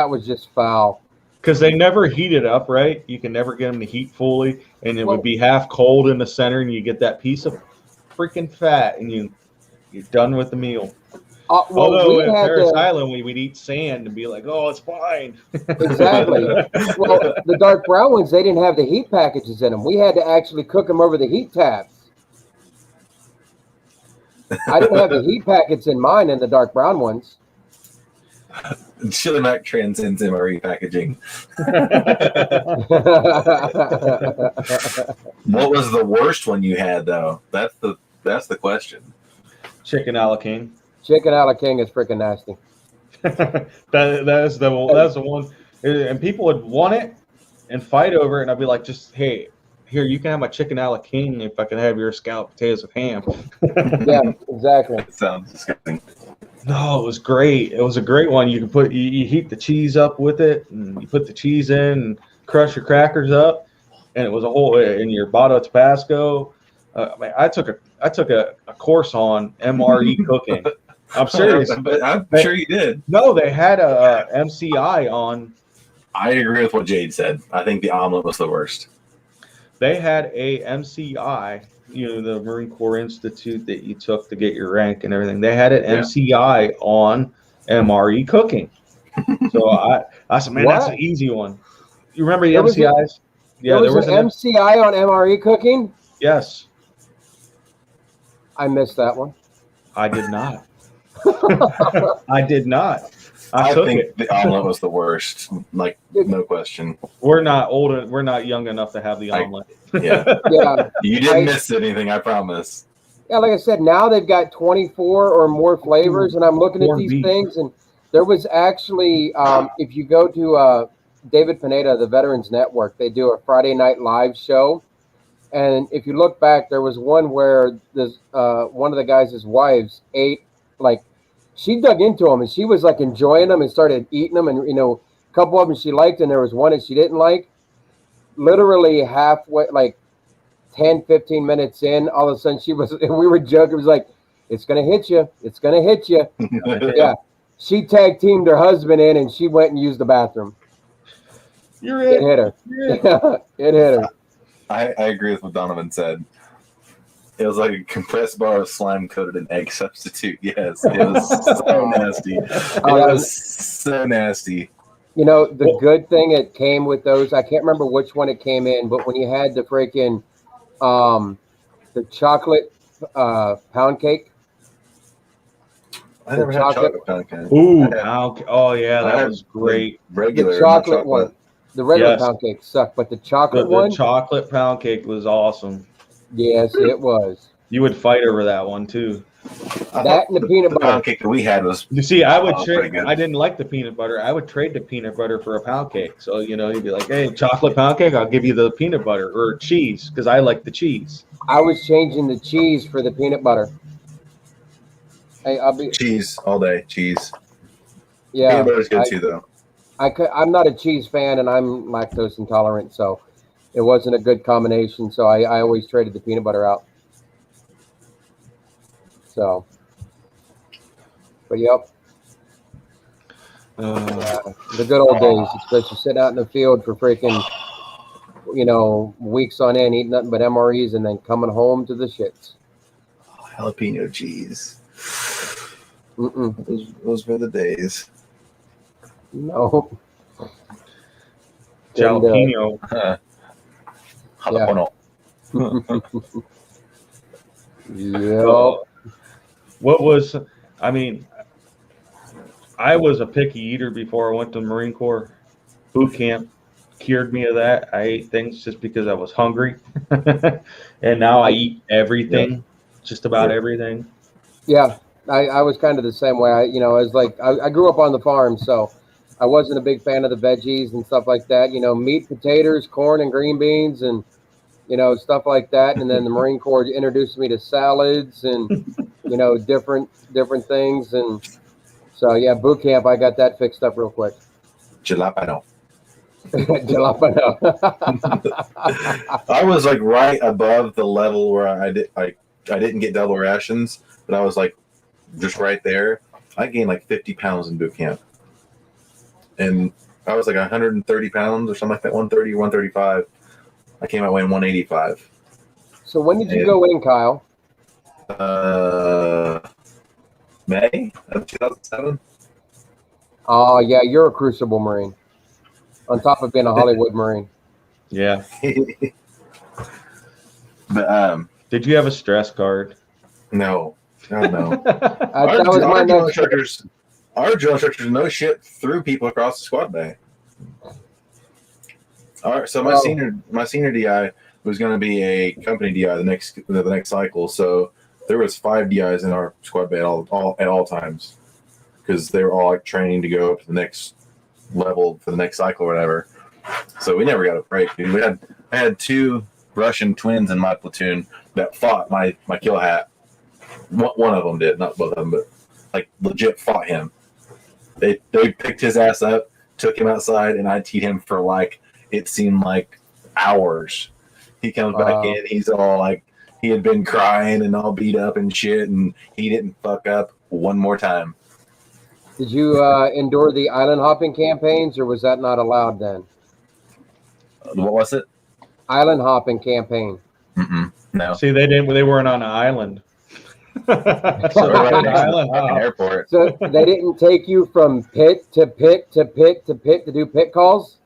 was just foul. Because they never heat it up, right? You can never get them to heat fully, and it would be half cold in the center, and you get that piece of freaking fat, and you're done with the meal. Although at Paris Island, we would eat sand and be like, "Oh, it's fine." Exactly. Well, the dark brown ones, they didn't have the heat packages in them. We had to actually cook them over the heat tabs. I didn't have the heat packets in mine in the dark brown ones. Chili mac transcends MRE packaging. What was the worst one you had though? That's the question. Chicken a la king. Chicken a la king is freaking nasty. That's the one, and people would want it and fight over it, and I'd be like, just hey, here, you can have my chicken a la king if I can have your scalloped potatoes with ham. Yeah, exactly. It sounds disgusting. No, it was great. It was a great one. You can you heat the cheese up with it, and you put the cheese in, and crush your crackers up, and it was a whole in your Botto Tabasco. I took a course on MRE cooking. I'm serious. I'm sure you did. No, they had a MCI on. I agree with what Jade said. I think the omelet was the worst. They had a MCI, the Marine Corps Institute that you took to get your rank and everything. They had an MCI on MRE cooking. So I said, man, that's an easy one. You remember the MCIs? There was an MCI on MRE cooking? Yes. I missed that one. I did not. I did not. I think the omelet was the worst, like no question. We're not old. We're not young enough to have the omelet. Yeah. Yeah. You didn't miss anything, I promise. Yeah, like I said, now they've got 24 or more flavors, and I'm looking at these things, and there was actually, if you go to David Pineda, the Veterans Network, they do a Friday Night Live show, And if you look back, there was one where this one of the guys' wives ate, like, she dug into them and she was like enjoying them and started eating them, and a couple of them she liked and there was one that she didn't like. Literally halfway, like 10, 15 minutes in, all of a sudden we were joking, it was like, it's gonna hit you, it's gonna hit you. Yeah, she tag teamed her husband in and she went and used the bathroom. It hit her. Yeah, it hit her. I agree with what Donovan said. It was like a compressed bar of slime coated in egg substitute. Yes, it was so nasty. It was so nasty. The good thing it came with those, I can't remember which one it came in, but when you had the freaking the chocolate pound cake. I never had chocolate pound cake. Ooh, oh yeah, that was great. Regular, the chocolate one. The regular pound cake sucked, but the chocolate one. The chocolate pound cake was awesome. Yes, it was. You would fight over that one too. That and the peanut butter. Pound cake that we had was. You see, I would trade. I didn't like the peanut butter. I would trade the peanut butter for a pound cake. So you'd be like, "Hey, chocolate pound cake, I'll give you the peanut butter or cheese because I like the cheese." I was changing the cheese for the peanut butter. Hey, I'll be cheese all day. Cheese. Yeah, peanut butter's good too, though. I'm not a cheese fan, and I'm lactose intolerant, so it wasn't a good combination. So I always traded the peanut butter out. So, but yep. The good old days, especially sitting out in the field for freaking, weeks on end, eating nothing but MREs, and then coming home to the shits. Jalapeno cheese. Those were the days. No. Jalapeno. Jalapeno. Yeah. What was? I mean, I was a picky eater before I went to the Marine Corps. Boot camp cured me of that. I ate things just because I was hungry, and now I eat everything, just about everything. Yeah, I was kind of the same way. I grew up on the farm, so I wasn't a big fan of the veggies and stuff like that. Meat, potatoes, corn, and green beans, and stuff like that. And then the Marine Corps introduced me to salads and different things. And so yeah, boot camp, I got that fixed up real quick. Jalapeno. Jalapeno. I was like right above the level where I didn't get double rations, but I was like just right there. I gained like 50 pounds in boot camp, and I was like 130 pounds or something like that, 130 or 135. I came out weighing 185. So when did you go in, Kyle? May of 2007. Oh yeah, you're a Crucible Marine. On top of being a Hollywood Marine. Yeah. But did you have a stress card? No. God, no. That was my drill instructors. Our drill instructors no shit threw people across the squad bay. All right, so my senior DI was going to be a company DI the next cycle. So there was 5 DIs in our squad bay at all times, because they were all like training to go up to the next level for the next cycle or whatever. So we never got a break, dude. I had 2 Russian twins in my platoon that fought my kill hat. One of them did, not both of them, but like legit fought him. They picked his ass up, took him outside, and I teed him for like, it seemed like hours. He comes back in, he's all like, he had been crying and all beat up and shit, and he didn't fuck up one more time. Did you endure the island hopping campaigns, or was that not allowed then? What was it? Island hopping campaign. No. See, they weren't on an island. So airport. So they didn't take you from pit to pit to pit to pit to do pit calls?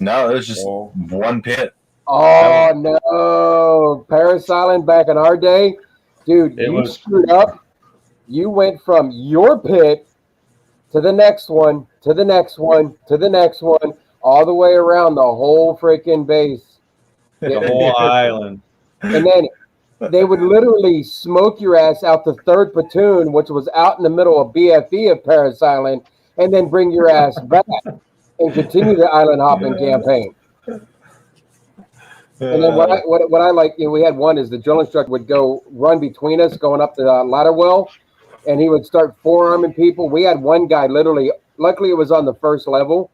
No, it was just one pit. Oh no. Paris Island back in our day, dude, you screwed up. You went from your pit to the next one, to the next one, to the next one, all the way around the whole freaking base. The whole island. And then they would literally smoke your ass out to 3rd Platoon, which was out in the middle of BFE of Paris Island, and then bring your ass back and continue the island hopping campaign. And then what I like, we had one is the drill instructor would go run between us going up the ladder well, and he would start forearming people. We had one guy literally, luckily it was on the first level,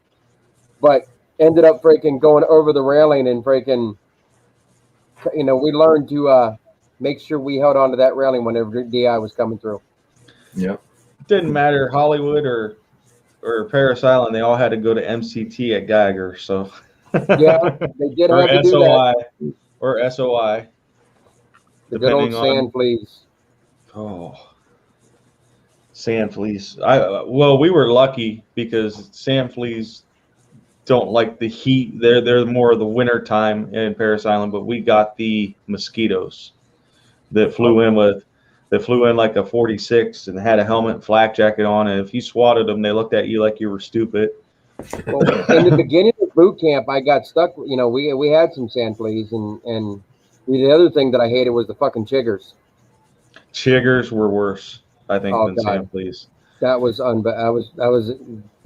but ended up freaking going over the railing and freaking, we learned to make sure we held onto that railing whenever DI was coming through. Yep. Didn't matter Hollywood or Paris Island, they all had to go to MCT at Geiger. So yeah, they did or have to do that. Or SOI. The good old sand fleas. Oh, sand fleas. Well, we were lucky because sand fleas don't like the heat. They're more of the winter time in Paris Island, but we got the mosquitoes that flew in like a 46 and had a helmet and flak jacket on, and if you swatted them, they looked at you like you were stupid. Well, in the beginning of boot camp, I got stuck. We had some sand fleas, and the other thing that I hated was the fucking chiggers. Chiggers were worse, I think, than sand fleas. That was that was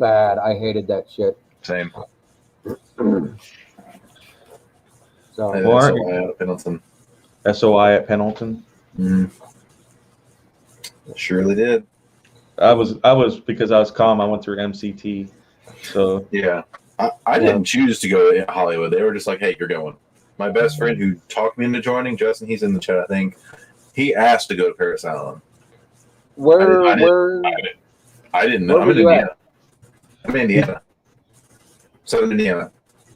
bad. I hated that shit. Same. So SOI at Pendleton. SOI at Pendleton. Surely did. I was because I was calm. I went through MCT. So yeah, I didn't choose to go to Hollywood. They were just like, "Hey, you're going." My best friend who talked me into joining, Justin, he's in the chat, I think. He asked to go to Paris Island. Where? I didn't know. I'm in Indiana. I'm in Indiana. Southern Indiana.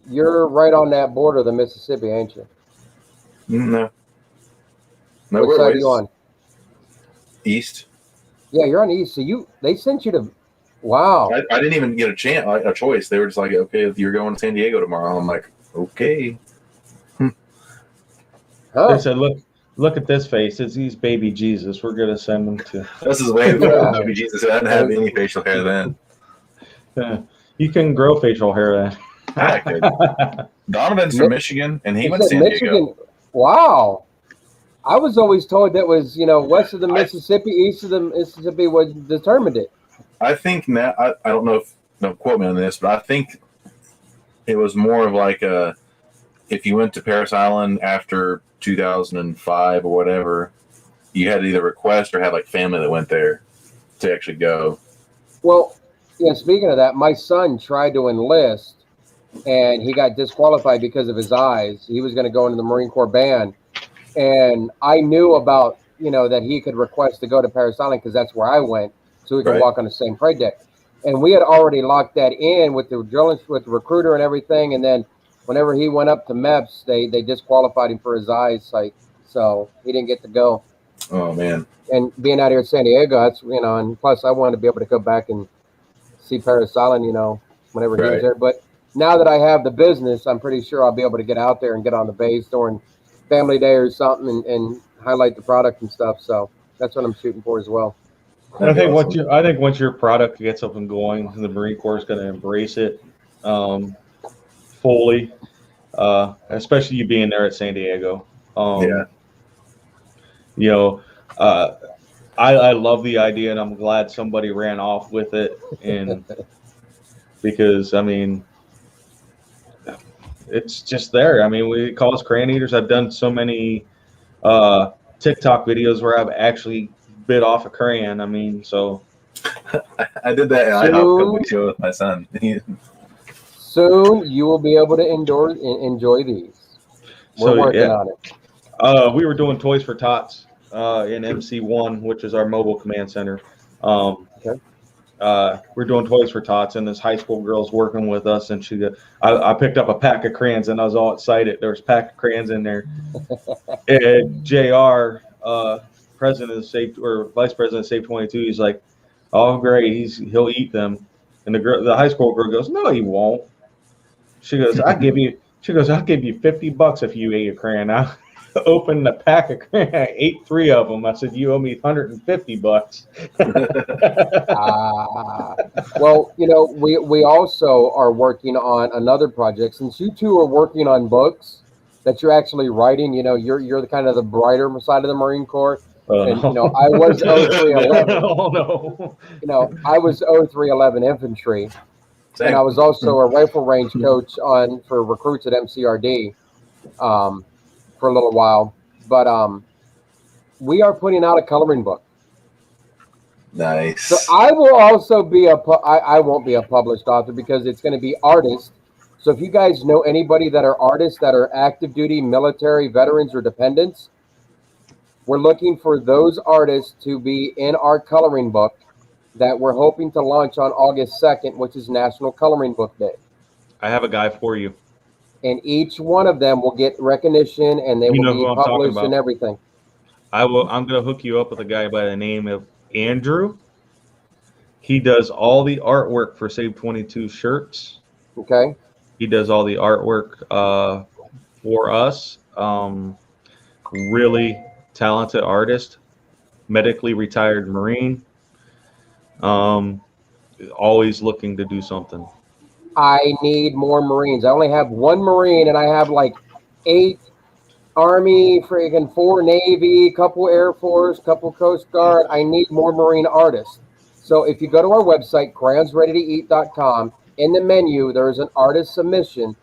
You're right on that border of the Mississippi, ain't you? No. What side are you on? East. Yeah, you're on the east. So they sent you to. Wow. I didn't even get a choice. They were just like, "Okay, if you're going to San Diego tomorrow," I'm like, "Okay." Huh. They said, "Look at this face. He's baby Jesus. We're gonna send him to." This is way before baby Jesus. I didn't have any facial hair then. You can grow facial hair then. I could. Donovan's from Michigan, and he went to San Diego. Wow. I was always told that was, west of the Mississippi, east of the Mississippi was determined it. I think now, I don't know if, don't quote me on this, but I think it was more of like if you went to Paris Island after 2005 or whatever, you had to either request or have like family that went there to actually go. Well, yeah, speaking of that, my son tried to enlist and he got disqualified because of his eyes. He was going to go into the Marine Corps band. And I knew about, that he could request to go to Paris Island because that's where I went, so we could walk on the same parade deck. And we had already locked that in with the with the recruiter and everything. And then whenever he went up to MEPS, they disqualified him for his eyesight, so he didn't get to go. Oh man! And being out here in San Diego, that's and plus I wanted to be able to go back and see Paris Island, whenever he was there. But now that I have the business, I'm pretty sure I'll be able to get out there and get on the base during Family Day or something and highlight the product and stuff. So that's what I'm shooting for as well. I think once your product gets up and going, the Marine Corps is going to embrace it fully, especially you being there at San Diego. I love the idea, and I'm glad somebody ran off with it, and because it's just there. We call us Crayon Eaters. I've done so many TikTok videos where I've actually bit off a crayon. So I did that. I hopped with my son. Soon you will be able to enjoy these. We're working on it. We were doing Toys for Tots in MC1, which is our mobile command center. We're doing Toys for Tots, and this high school girl's working with us, and I picked up a pack of crayons, and I was all excited. There was a pack of crayons in there. And JR, president of Safe, or vice president of Safe 22, he's like, "Oh, great, he'll eat them." And the high school girl goes, "No, he won't." She goes, I'll give you $50 if you ate a crayon. I opened the pack of crayons, I ate 3 of them. I said, "You owe me $150." Well, we also are working on another project. Since you two are working on books that you're actually writing, you're the kind of the brighter side of the Marine Corps. And I was 0311. Oh no. I was 0311 infantry. Same. And I was also a rifle range coach for recruits at MCRD. for a little while. But we are putting out a coloring book. Nice. So I will also be I won't be a published author because it's going to be artists. So if you guys know anybody that are artists that are active duty, military, veterans, or dependents, we're looking for those artists to be in our coloring book that we're hoping to launch on August 2nd, which is National Coloring Book Day. I have a guy for you. And each one of them will get recognition and they You will know be who I'm talking published about. and everything. I'm gonna hook you up with a guy by the name of Andrew. He does all the artwork for Save 22 shirts. Okay. He does all the artwork for us. Really talented artist, medically retired Marine. Always looking to do something. I need more Marines. I only have one Marine and I have like 8 Army, friggin' 4 Navy, couple Air Force, couple Coast Guard. I need more Marine artists. So if you go to our website, cransreadytoeat.com, in the menu, there is an artist submission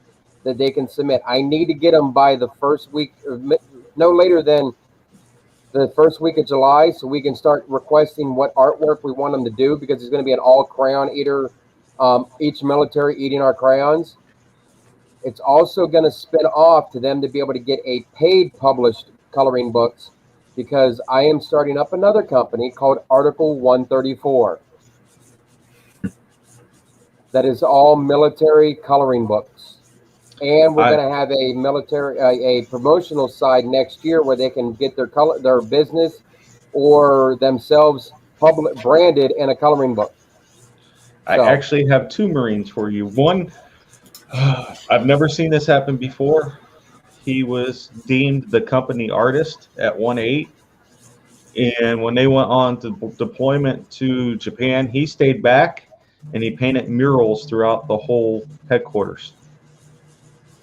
that they can submit. I need to get them by the first week, no later than the first week of July, so we can start requesting what artwork we want them to do because it's going to be an all crayon eater, each military eating our crayons. It's also going to spin off to them to be able to get a paid published coloring books because I am starting up another company called Article 134 that is all military coloring books. And we're going to have a military, a promotional side next year where they can get their business or themselves branded in a coloring book. I actually have 2 Marines for you. One, I've never seen this happen before. He was deemed the company artist at 1-8. And when they went on to deployment to Japan, he stayed back and he painted murals throughout the whole headquarters.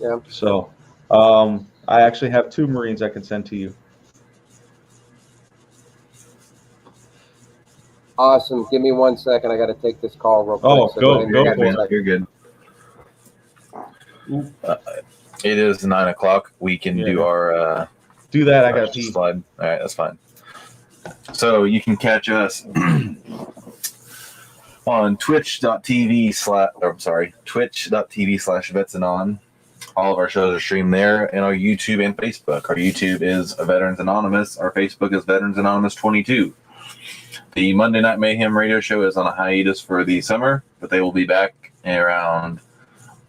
Yeah. So I actually have 2 Marines I can send to you. Awesome. Give me 1 second. I got to take this call real quick. Oh, go for it. You're good. It is 9 o'clock. We can do our do that. I got to pee. Slide. All right, that's fine. So you can catch us on twitch.tv/vetsanon. All of our shows are streamed there, and our YouTube and Facebook. Our YouTube is Veterans Anonymous. Our Facebook is Veterans Anonymous 22. The Monday Night Mayhem radio show is on a hiatus for the summer, but they will be back around,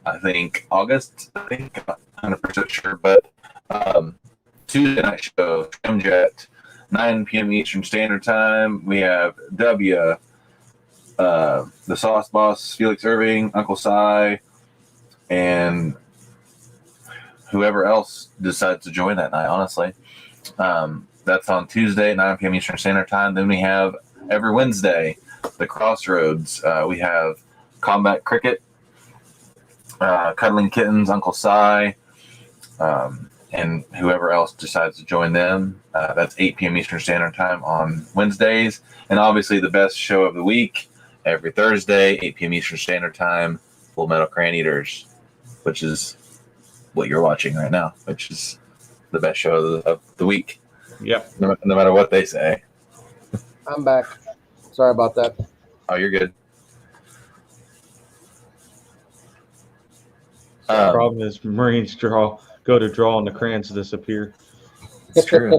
I think, August. I think, I'm not 100% sure, but Tuesday night show, Tramjet, 9 p.m. Eastern Standard Time. We have W, the Sauce Boss, Felix Irving, Uncle Si, and whoever else decides to join that night, honestly. That's on Tuesday, 9 p.m. Eastern Standard Time. Then we have every Wednesday, the Crossroads. We have Combat Cricket, Cuddling Kittens, Uncle Si, and whoever else decides to join them. That's 8 p.m. Eastern Standard Time on Wednesdays. And obviously the best show of the week, every Thursday, 8 p.m. Eastern Standard Time, Full Metal Cran Eaters, which is what you're watching right now, which is the best show of the week. Yep. No matter what they say. I'm back. Sorry about that. Oh, you're good. The problem is Marines go to draw and the crayons disappear. It's true.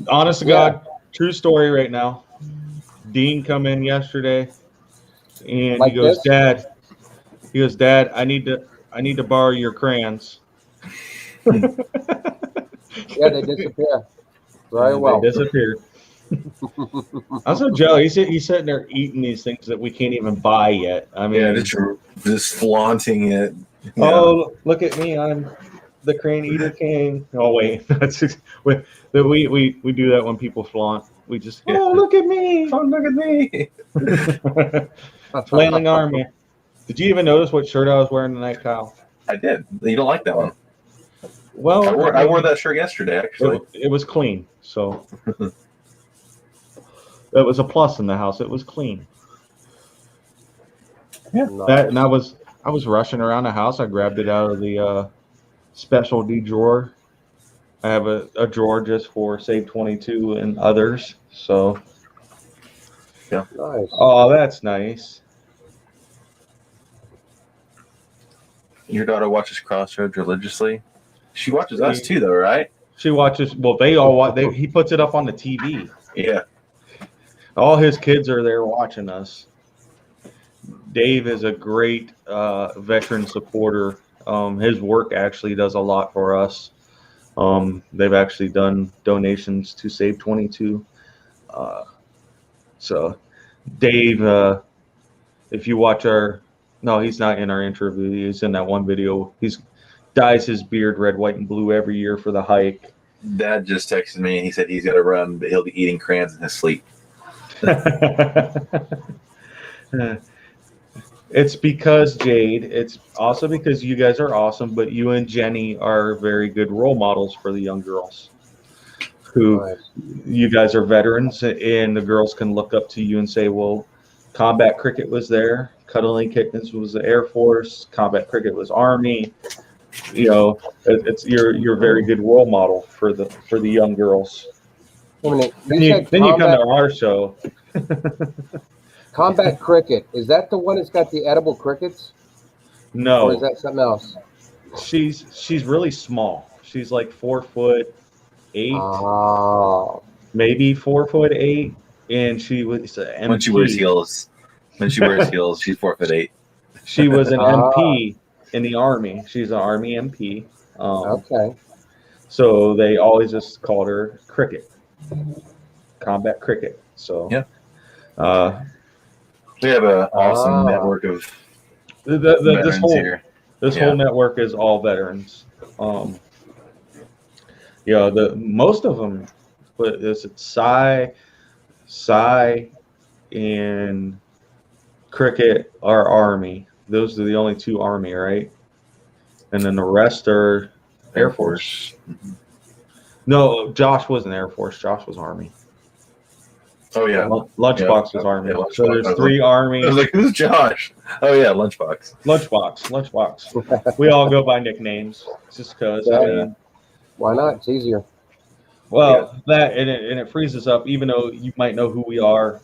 Honest to God, true story right now. Dean come in yesterday and Like he goes, this? Dad, I need to borrow your crayons. Yeah, they disappear. Very well. They disappear. I'm so jealous. He's sitting there eating these things that we can't even buy yet. I mean, Yeah, just flaunting it. Oh, look at me! I'm the Crane Eater King. Oh wait, that's just, we do that when people flaunt. We just look at me! Oh, look at me! Flailing army. Did you even notice what shirt I was wearing tonight, Kyle? I did. You don't like that one? Well, I wore that shirt yesterday. Actually, it was clean, so it was a plus in the house. It was clean. Yeah, Nice. I was rushing around the house. I grabbed it out of the specialty drawer. I have a drawer just for Save 22 and others. So, Nice. oh, that's nice. Your daughter watches Crossroads religiously. She watches us too, though, right? She watches. Well, they all watch. He puts it up on the TV. Yeah. All his kids are there watching us. Dave is a great veteran supporter. His work actually does a lot for us. They've actually done donations to Save 22. So, Dave, if you watch no, he's not in our interview. He's in that one video. He's dyes his beard red, white, and blue every year for the hike. Dad just texted me and he said he's got to run, but he'll be eating crayons in his sleep. It's because Jade. It's also because you guys are awesome, but you and Jenny are very good role models for the young girls. Who you guys are veterans, and the girls can look up to you and say, "Well, combat cricket was there. Cuddling Kittens was the Air Force. Combat cricket was Army." You know, you're a very good role model for the young girls. Then you come to our show. Combat cricket, is that the one that's got the edible crickets? No. Or is that something else? She's really small. She's like 4'8". Oh. Maybe 4'8", and she was an MP. When she wears heels, she's 4'8". She was an MP in the Army. She's an Army MP. Okay. So they always just called her Cricket, Combat Cricket. So yeah. We have an awesome network of this whole here. Whole network is all veterans. Most of them, but is it Psy, and Cricket are Army. Those are the only two Army, right? And then the rest are Air Force. No, Josh wasn't Air Force. Josh was Army. Oh yeah, Lunchbox was Army. Yeah, so there's 3 Army. I was like, "Who's Josh?" Oh yeah, Lunchbox. Lunchbox. We all go by nicknames, just because. Why not? It's easier. Well, that and it frees us up. Even though you might know who we are,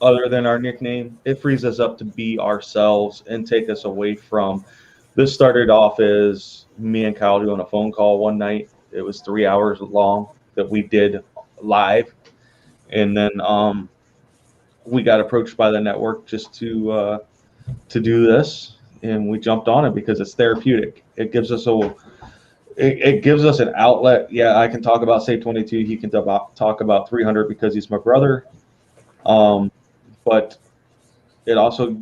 other than our nickname, it frees us up to be ourselves and take us away from. This started off as me and Kyle doing a phone call one night. It was 3 hours long that we did live. And then we got approached by the network just to do this, and we jumped on it because it's therapeutic. It gives us it gives us an outlet. Yeah, I can talk about Save 22. He can talk about 300 because he's my brother. But it also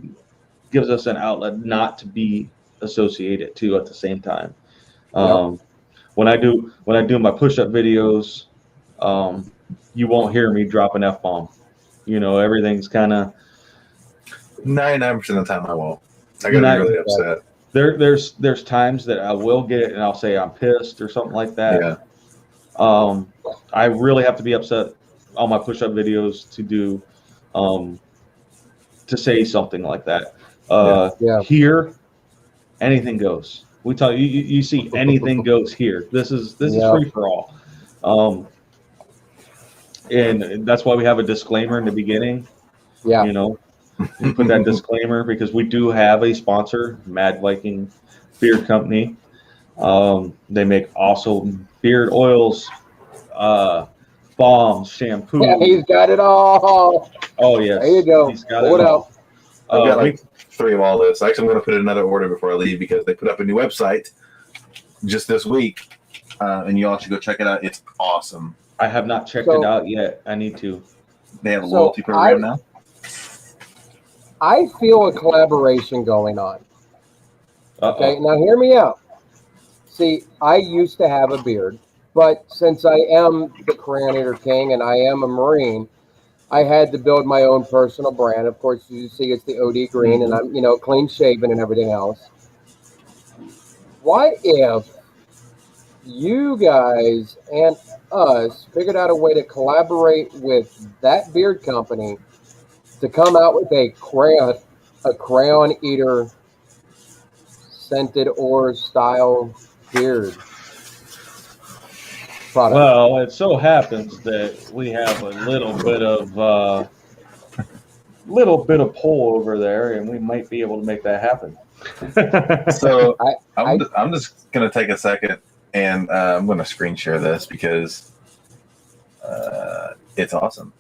gives us an outlet not to be associated too at the same time. When I do my push-up videos, you won't hear me drop an F-bomb. You know, everything's kind of 99% of the time I won't. I get really upset. There's times that I will get it and I'll say I'm pissed or something like that. Yeah. I really have to be upset on my push-up videos to do to say something like that. Here, anything goes. We tell you, you see anything goes here. This is free for all. And that's why we have a disclaimer in the beginning. Yeah. You know, we put that disclaimer because we do have a sponsor, Mad Viking Beard Company. They make awesome beard oils, balms, shampoo. Yeah, he's got it all. Oh yes. There you go. He's got Pull it out. I've got like 3 of all this. Actually, I'm going to put in another order before I leave because they put up a new website just this week, and you all should go check it out. It's awesome. I have not checked it out yet. I need to. They have a loyalty program now. I feel a collaboration going on. Okay, now hear me out. See, I used to have a beard, but since I am the Crayon Eater King and I am a Marine, I had to build my own personal brand. Of course, you see it's the OD green, and I'm, clean shaven and everything else. What if you guys and us figured out a way to collaborate with that beard company to come out with a crayon eater scented or style beard product? Well, it so happens that we have a little bit of pull over there, and we might be able to make that happen. So I I'm just gonna take a second and I'm gonna screen share this because it's awesome.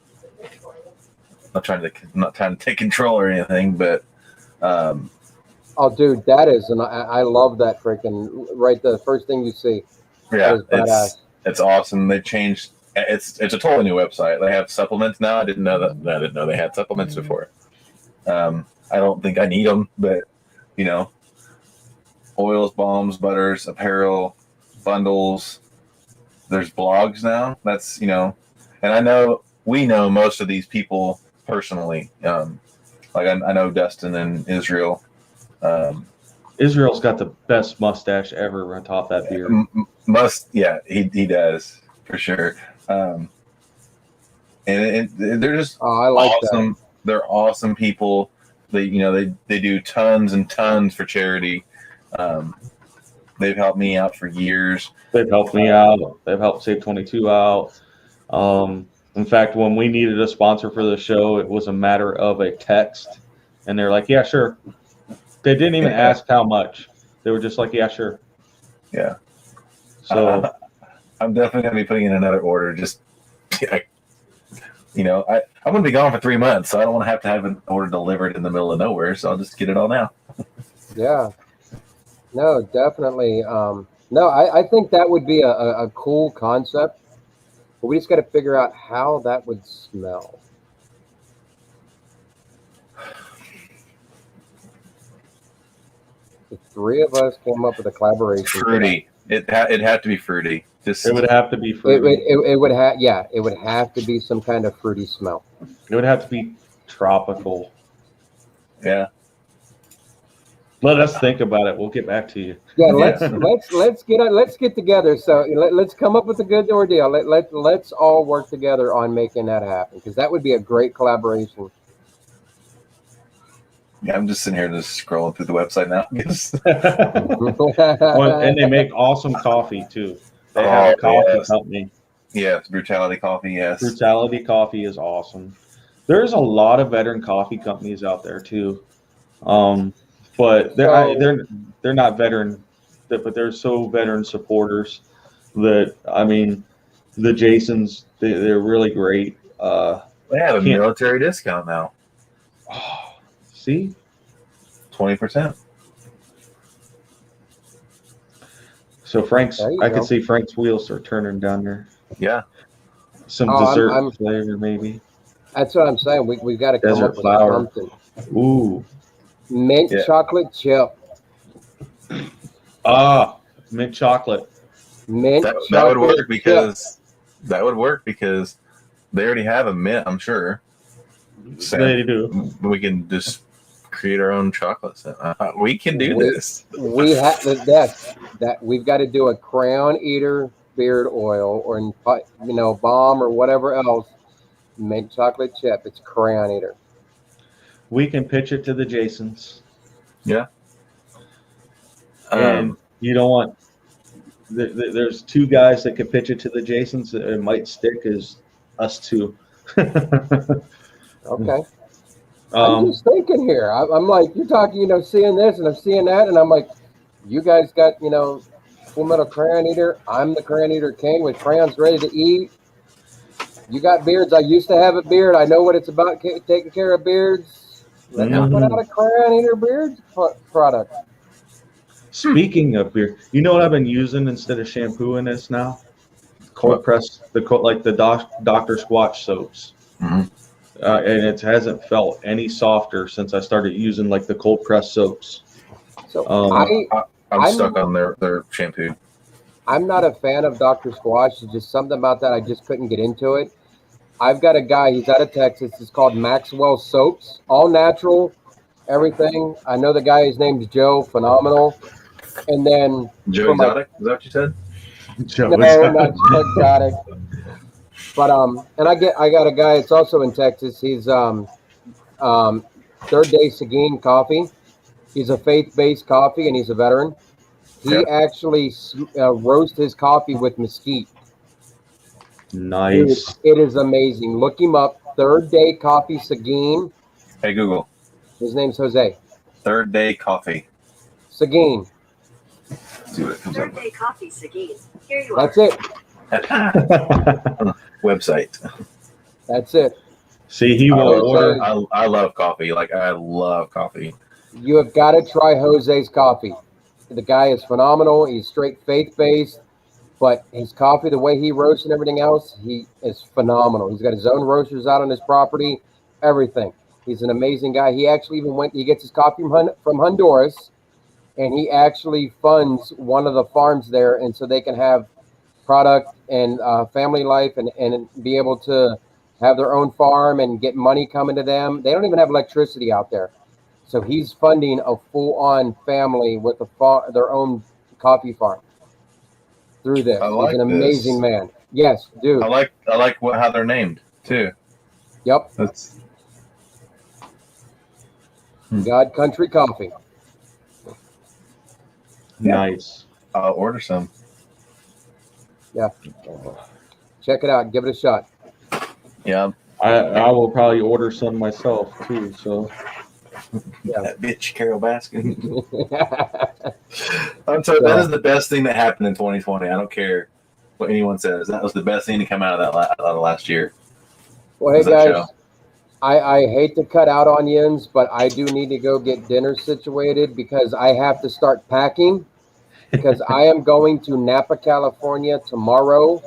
I'm not trying to take control or anything, but oh, dude, that is, and I love that freaking right. The first thing you see, yeah, is badass. it's awesome. They changed. It's a totally new website. They have supplements now. I didn't know they had supplements before. I don't think I need them, but you know, oils, balms, butters, apparel, bundles. There's blogs now. That's and we know most of these people personally. Like I know Dustin and Israel. Israel's got the best mustache ever on top of that beard. He does for sure. And they're just I like awesome. that. They're awesome people. They do tons and tons for charity. They've helped me out for years. They've helped me out. They've helped Save 22 out. In fact, when we needed a sponsor for the show, it was a matter of a text, and they're like, "Yeah, sure." They didn't even ask how much. They were just like, "Yeah, sure." Yeah. So I'm definitely gonna be putting in another order. Just I'm gonna be gone for 3 months, so I don't want to have an order delivered in the middle of nowhere. So I'll just get it all now. Yeah. No, definitely. No, I think that would be a cool concept, but we just got to figure out how that would smell. The three of us came up with a collaboration. Fruity. It'd have to be fruity. it would have to be fruity. It would have, yeah, it would have to be some kind of fruity smell. It would have to be tropical. Yeah. Let us think about it. We'll get back to you. Yeah, let's get together. So let's come up with a good ordeal. Let's all work together on making that happen, because that would be a great collaboration. Yeah, I'm just sitting here just scrolling through the website now. And they make awesome coffee too. They have a coffee company. Yeah, it's Brutality Coffee. Yes, Brutality Coffee is awesome. There's a lot of veteran coffee companies out there too, but they're not veteran, but they're so veteran supporters that the Jasons they're really great. They have a military discount now. See, 20%. So I could see Frank's wheels are turning down there. Yeah, some dessert flavor maybe. That's what I'm saying. We've got to come Desert up flower. with something. Ooh, Mint chocolate chip. Mint chocolate. Mint that chocolate would work because that would work because they already have a mint. I'm sure. So They do. We can just create our own chocolates. We can do this. We have that. We've got to do a Crown Eater beard oil, or balm or whatever else. Mint chocolate chip. It's Crown Eater. We can pitch it to the Jasons. Yeah. And you don't want. There's two guys that could pitch it to the Jasons. It might stick as us two. Okay. I'm just thinking here. I'm like, you're talking, seeing this and I'm seeing that, and I'm like, you guys got, Full Metal Crayon Eater. I'm the Crayon Eater King with crayons ready to eat. You got beards. I used to have a beard. I know what it's about, taking care of beards. Let's put out a Crayon Eater beard product. Speaking of beard, you know what I've been using instead of shampoo in this now? Cold press, the Dr. Squatch soaps. Mm-hmm. And it hasn't felt any softer since I started using the cold press soaps. So I'm stuck on their shampoo. I'm not a fan of Dr. Squatch. It's just something about that. I just couldn't get into it. I've got a guy, he's out of Texas. It's called Maxwell Soaps, all natural, everything. I know the guy, his name's Joe, phenomenal. And then Joe Exotic, is that what you said? No, not Joe Exotic. But and I got a guy. It's also in Texas. He's Third Day Seguin Coffee. He's a faith-based coffee, and he's a veteran. He actually roasts his coffee with mesquite. Dude, Nice. it is amazing. Look him up. Third Day Coffee Seguin. Hey Google, His name's Jose. Third Day Coffee. Seguin. See what comes up. Day coffee, Seguin. Here you That's it. Website. That's it. See, he will order. I love coffee. Like I love coffee. You have got to try Jose's coffee. The guy is phenomenal. He's straight faith-based, but his coffee, the way he roasts and everything else, he is phenomenal. He's got his own roasters out on his property, everything. He's an amazing guy. He actually even he gets his coffee from Honduras, and he actually funds one of the farms there, and so they can have product and family life and be able to have their own farm and get money coming to them. They don't even have electricity out there. So he's funding a full-on family with their own coffee farm through this. He's an amazing man. Yes, dude. I like how they're named too. Yep. That's God Country Coffee. Nice. I'll order some. Yeah. Check it out. Give it a shot. Yeah. I will probably order some myself too. So That bitch Carol Baskin. I'm telling you, that is the best thing that happened in 2020. I don't care what anyone says. That was the best thing to come out of that last year. Well, hey guys, I hate to cut out onions, but I do need to go get dinner situated because I have to start packing because I am going to Napa, California tomorrow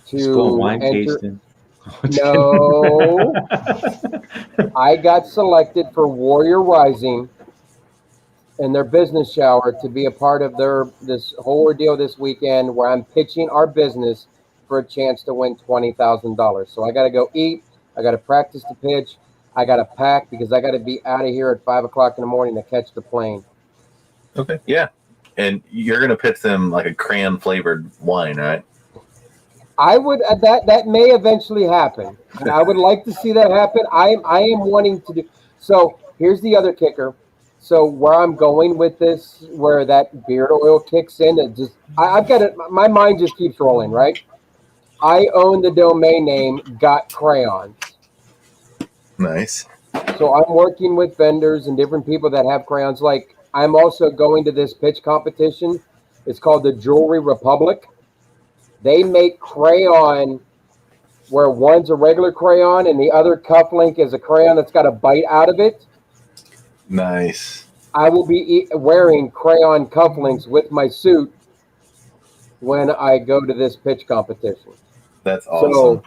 to wine enter. tasting. No, I got selected for Warrior Rising and their business shower to be a part of this whole ordeal this weekend where I'm pitching our business for a chance to win $20,000. So I got to go eat. I got to practice the pitch. I got to pack because I got to be out of here at 5 o'clock in the morning to catch the plane. Okay. Yeah. And you're going to pitch them like a crayon flavored wine, right? I would that may eventually happen. I would like to see that happen. I am wanting to do. So here's the other kicker. So where I'm going with this, where that beard oil kicks in, it just I've got it. My mind just keeps rolling. Right. I own the domain name Got Crayons. Nice. So I'm working with vendors and different people that have crayons. Like I'm also going to this pitch competition. It's called the Jewelry Republic. They make crayon where one's a regular crayon and the other cufflink is a crayon that's got a bite out of it. Nice. I will be wearing crayon cufflinks with my suit when I go to this pitch competition. That's awesome. So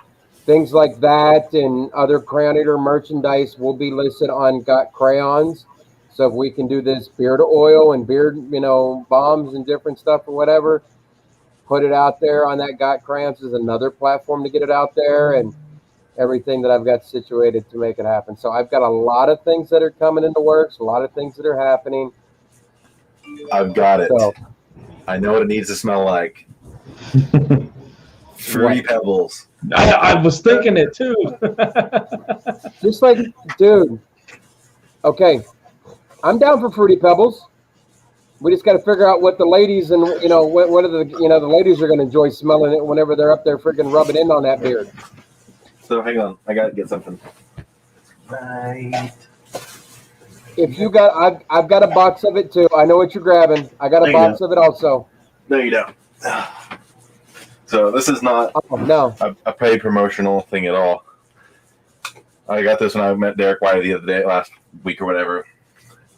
things like that and other Crayon Eater merchandise will be listed on Got Crayons. So if we can do this beard oil and beard, bombs and different stuff or whatever, put it out there on that Got Crayons is another platform to get it out there and everything that I've got situated to make it happen. So I've got a lot of things that are coming into works, a lot of things that are happening. I've got it. So, I know what it needs to smell like. Fruity Pebbles. I was thinking it too. just like, dude, okay, I'm down for Fruity Pebbles. We just got to figure out what the ladies and what are the ladies are going to enjoy smelling it whenever they're up there freaking rubbing in on that beard. So hang on, I gotta get something. Right. If you got, I've got a box of it too. I know what you're grabbing. I got a box of it also. No, you don't. So this is not a paid promotional thing at all. I got this when I met Derek White the other day, last week or whatever.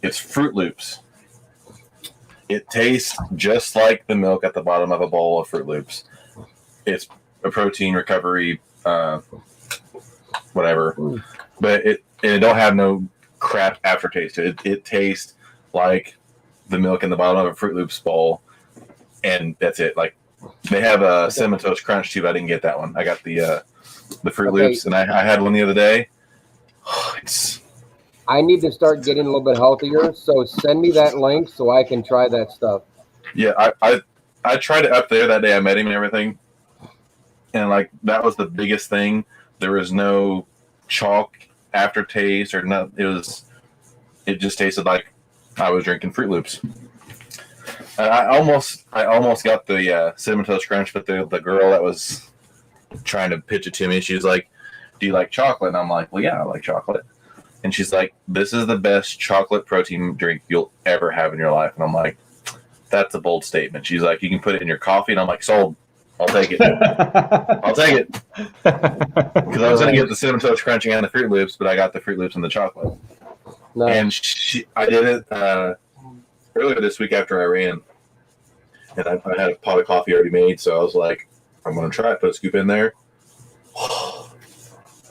It's Fruit Loops. It tastes just like the milk at the bottom of a bowl of Fruit Loops. It's a protein recovery, whatever, but it don't have no crap aftertaste. It tastes like the milk in the bottom of a Fruit Loops bowl, and that's it. Like they have a Cinnamon Toast Crunch too, but I didn't get that one. I got the Fruit Loops, and I had one the other day. I need to start getting a little bit healthier, so send me that link so I can try that stuff. Yeah, I tried it up there that day I met him and everything, and like that was the biggest thing. There was no chalk aftertaste or not. It just tasted like I was drinking Fruit Loops. I almost got the cinnamon toast crunch, but the girl that was trying to pitch it to me, she was like, "Do you like chocolate?" And I'm like, "Well, yeah, I like chocolate." And she's like, "This is the best chocolate protein drink you'll ever have in your life." And I'm like, "That's a bold statement." She's like, "You can put it in your coffee," and I'm like, "Sold. I'll take it. I'll take it." Because I was going to get the cinnamon toast crunch and the Fruit Loops, but I got the Fruit Loops and the chocolate. Nice. And I did it earlier this week after I ran, and I had a pot of coffee already made, so I was like, "I'm going to try it. Put a scoop in there."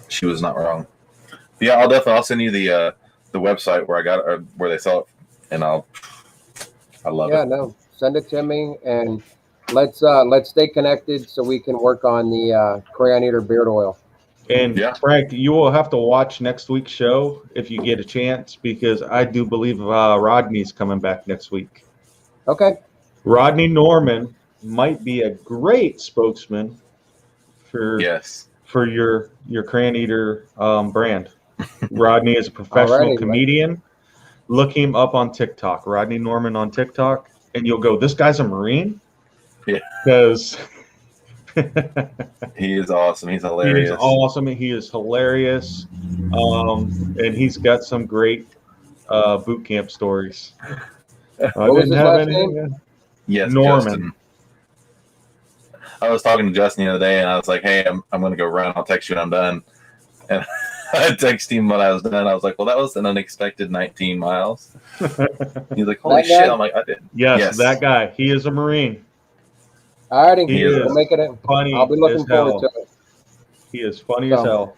She was not wrong. But yeah, I'll send you the website where I got it, where they sell it, and I love it. Yeah, no, send it to me, and let's stay connected so we can work on the Crayon Eater beard oil. And Yeah. Frank, you will have to watch next week's show if you get a chance, because I do believe Rodney's coming back next week. Okay. Rodney Norman might be a great spokesman for your Crayon Eater brand. Rodney is a professional comedian. Look him up on TikTok, Rodney Norman on TikTok, and you'll go, "This guy's a Marine?" Yeah. Because he is awesome. He's hilarious. He is awesome. He is hilarious. And he's got some great boot camp stories. What was his last name? Yes, Norman. Justin. I was talking to Justin the other day, and I was like, "Hey, I'm going to go run. I'll text you when I'm done." And I texted him when I was done. I was like, "Well, that was an unexpected 19 miles." He's like, "Holy shit!" I'm like, "I did." Yes, that guy. He is a Marine. All righty, we'll make it funny. I'll be looking forward to it. He is funny as hell.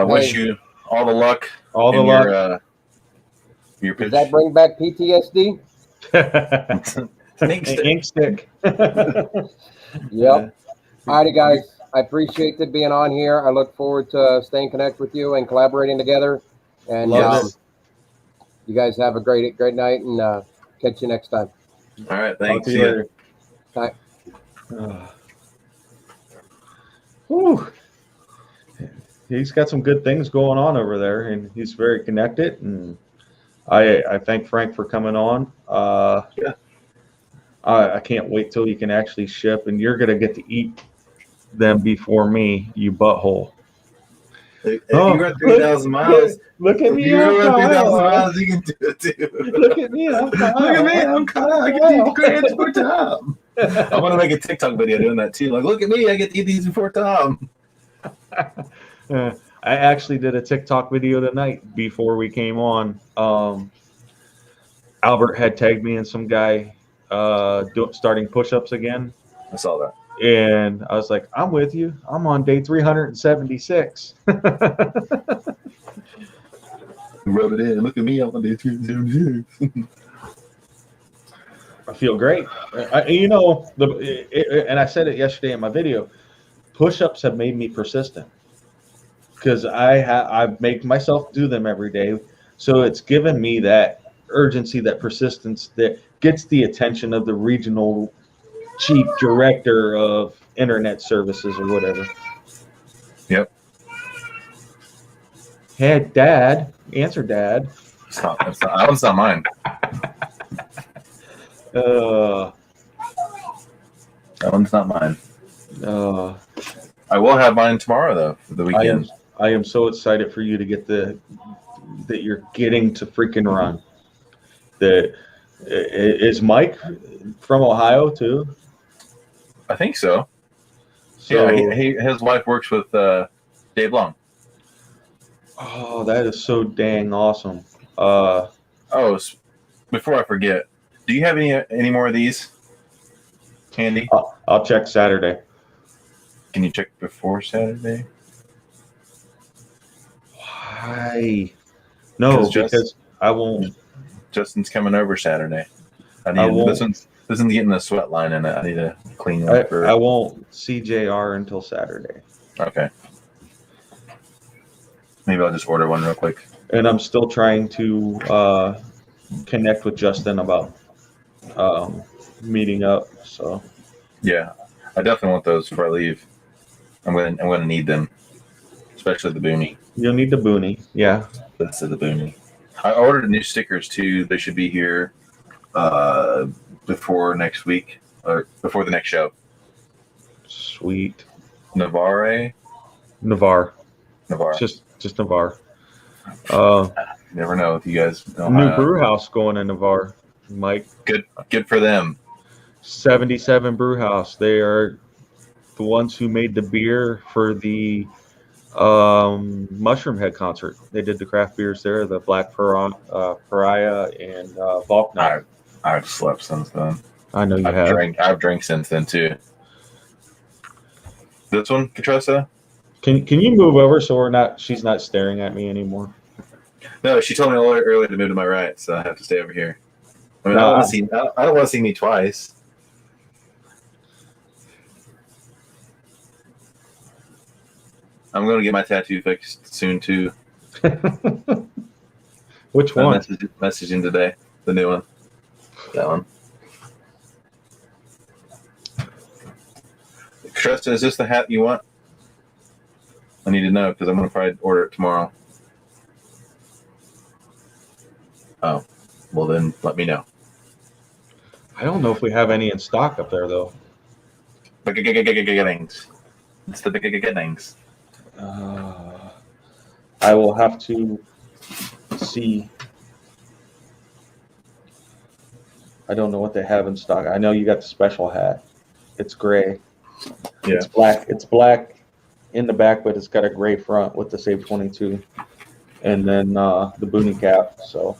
Wish you all the luck. All the luck. Your pitch. Does that bring back PTSD? Ink stick. Yep. All righty, guys. I appreciate it being on here. I look forward to staying connected with you and collaborating together. And you guys have a great night, and catch you next time. All right. Thanks. See you later. Bye. Whew. He's got some good things going on over there, and he's very connected. And I thank Frank for coming on. I can't wait till you can actually ship, and you're gonna get to eat them before me, you butthole. If you run 3,000 miles, look at me. If you run 3,000 miles, you can do it too. Look at me. I'm Kyle. Look at me. I'm Kyle. I get to eat crayons before Tom. I want to make a TikTok video doing that too. Like, look at me. I get to eat these before Tom. I actually did a TikTok video tonight before we came on. Albert had tagged me and some guy starting push-ups again. I saw that. And I was like, "I'm with you. I'm on day 376. Rub it in. Look at me. I'm on day 376. I feel great. And I said it yesterday in my video. Push-ups have made me persistent because I make myself do them every day. So it's given me that urgency, that persistence that gets the attention of the regional chief director of internet services or whatever. Yep. Hey, Dad. Answer, Dad. That one's not mine. That one's not mine. I will have mine tomorrow, though, for the weekend. I am so excited for you to get that you're getting to freaking run. Is Mike from Ohio, too? I think so. So yeah, his wife works with Dave Long. Oh, that is so dang awesome. Before I forget, do you have any more of these handy? I'll check Saturday. Can you check before Saturday? Why? No, because I won't. Justin's coming over Saturday. This one's getting a sweat line in it. I need to clean it. I won't see JR until Saturday. Okay. Maybe I'll just order one real quick. And I'm still trying to connect with Justin about meeting up. So yeah, I definitely want those before I leave. I'm gonna need them, especially the boonie. You'll need the boonie, yeah. This is the boonie. I ordered new stickers too. They should be here before next week or before the next show. Sweet. Navarre. Navarre. Navarre. Just Navarre. Never know if you guys know New how. brew house going in Navarre, Mike. Good for them. 77 Brew House. They are the ones who made the beer for the Mushroom Head concert. They did the craft beers there, the Black Pariah and Volknut. I've slept since then. I know you have. I've drank since then too. This one, Katressa? Can you move over so she's not staring at me anymore? No, she told me earlier to move to my right, so I have to stay over here. I mean, No, I don't want to see me twice. I'm going to get my tattoo fixed soon too. Which one? Messaging today, the new one. That one. Tristan, is this the hat you want? I need to know because I'm going to probably order it tomorrow. Oh, well then let me know. I don't know if we have any in stock up there though. Beginnings. It's the beginnings. I will have to see. I don't know what they have in stock. I know you got the special hat. It's gray. Yeah. It's black. It's black in the back, but it's got a gray front with the Save 22, and then the boonie cap. So,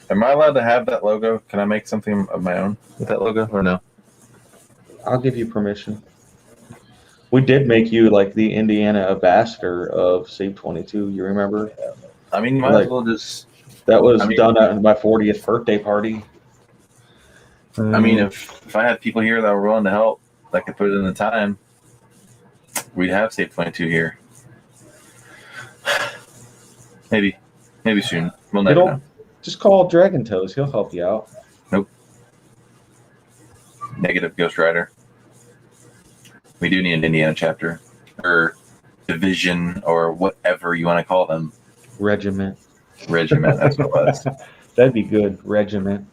am I allowed to have that logo? Can I make something of my own with that logo, or no? I'll give you permission. We did make you like the Indiana ambassador of Save 22. You remember? I mean, you might as well just. That was done at my 40th birthday party. I mean, if I had people here that were willing to help, that could put it in the time, we'd have Save 22 here. Maybe soon. We'll never know. Just call Dragon Toes. He'll help you out. Nope. Negative Ghost Rider. We do need an Indiana chapter or division or whatever you want to call them. Regiment. That's what it was. That'd be good. Regiment.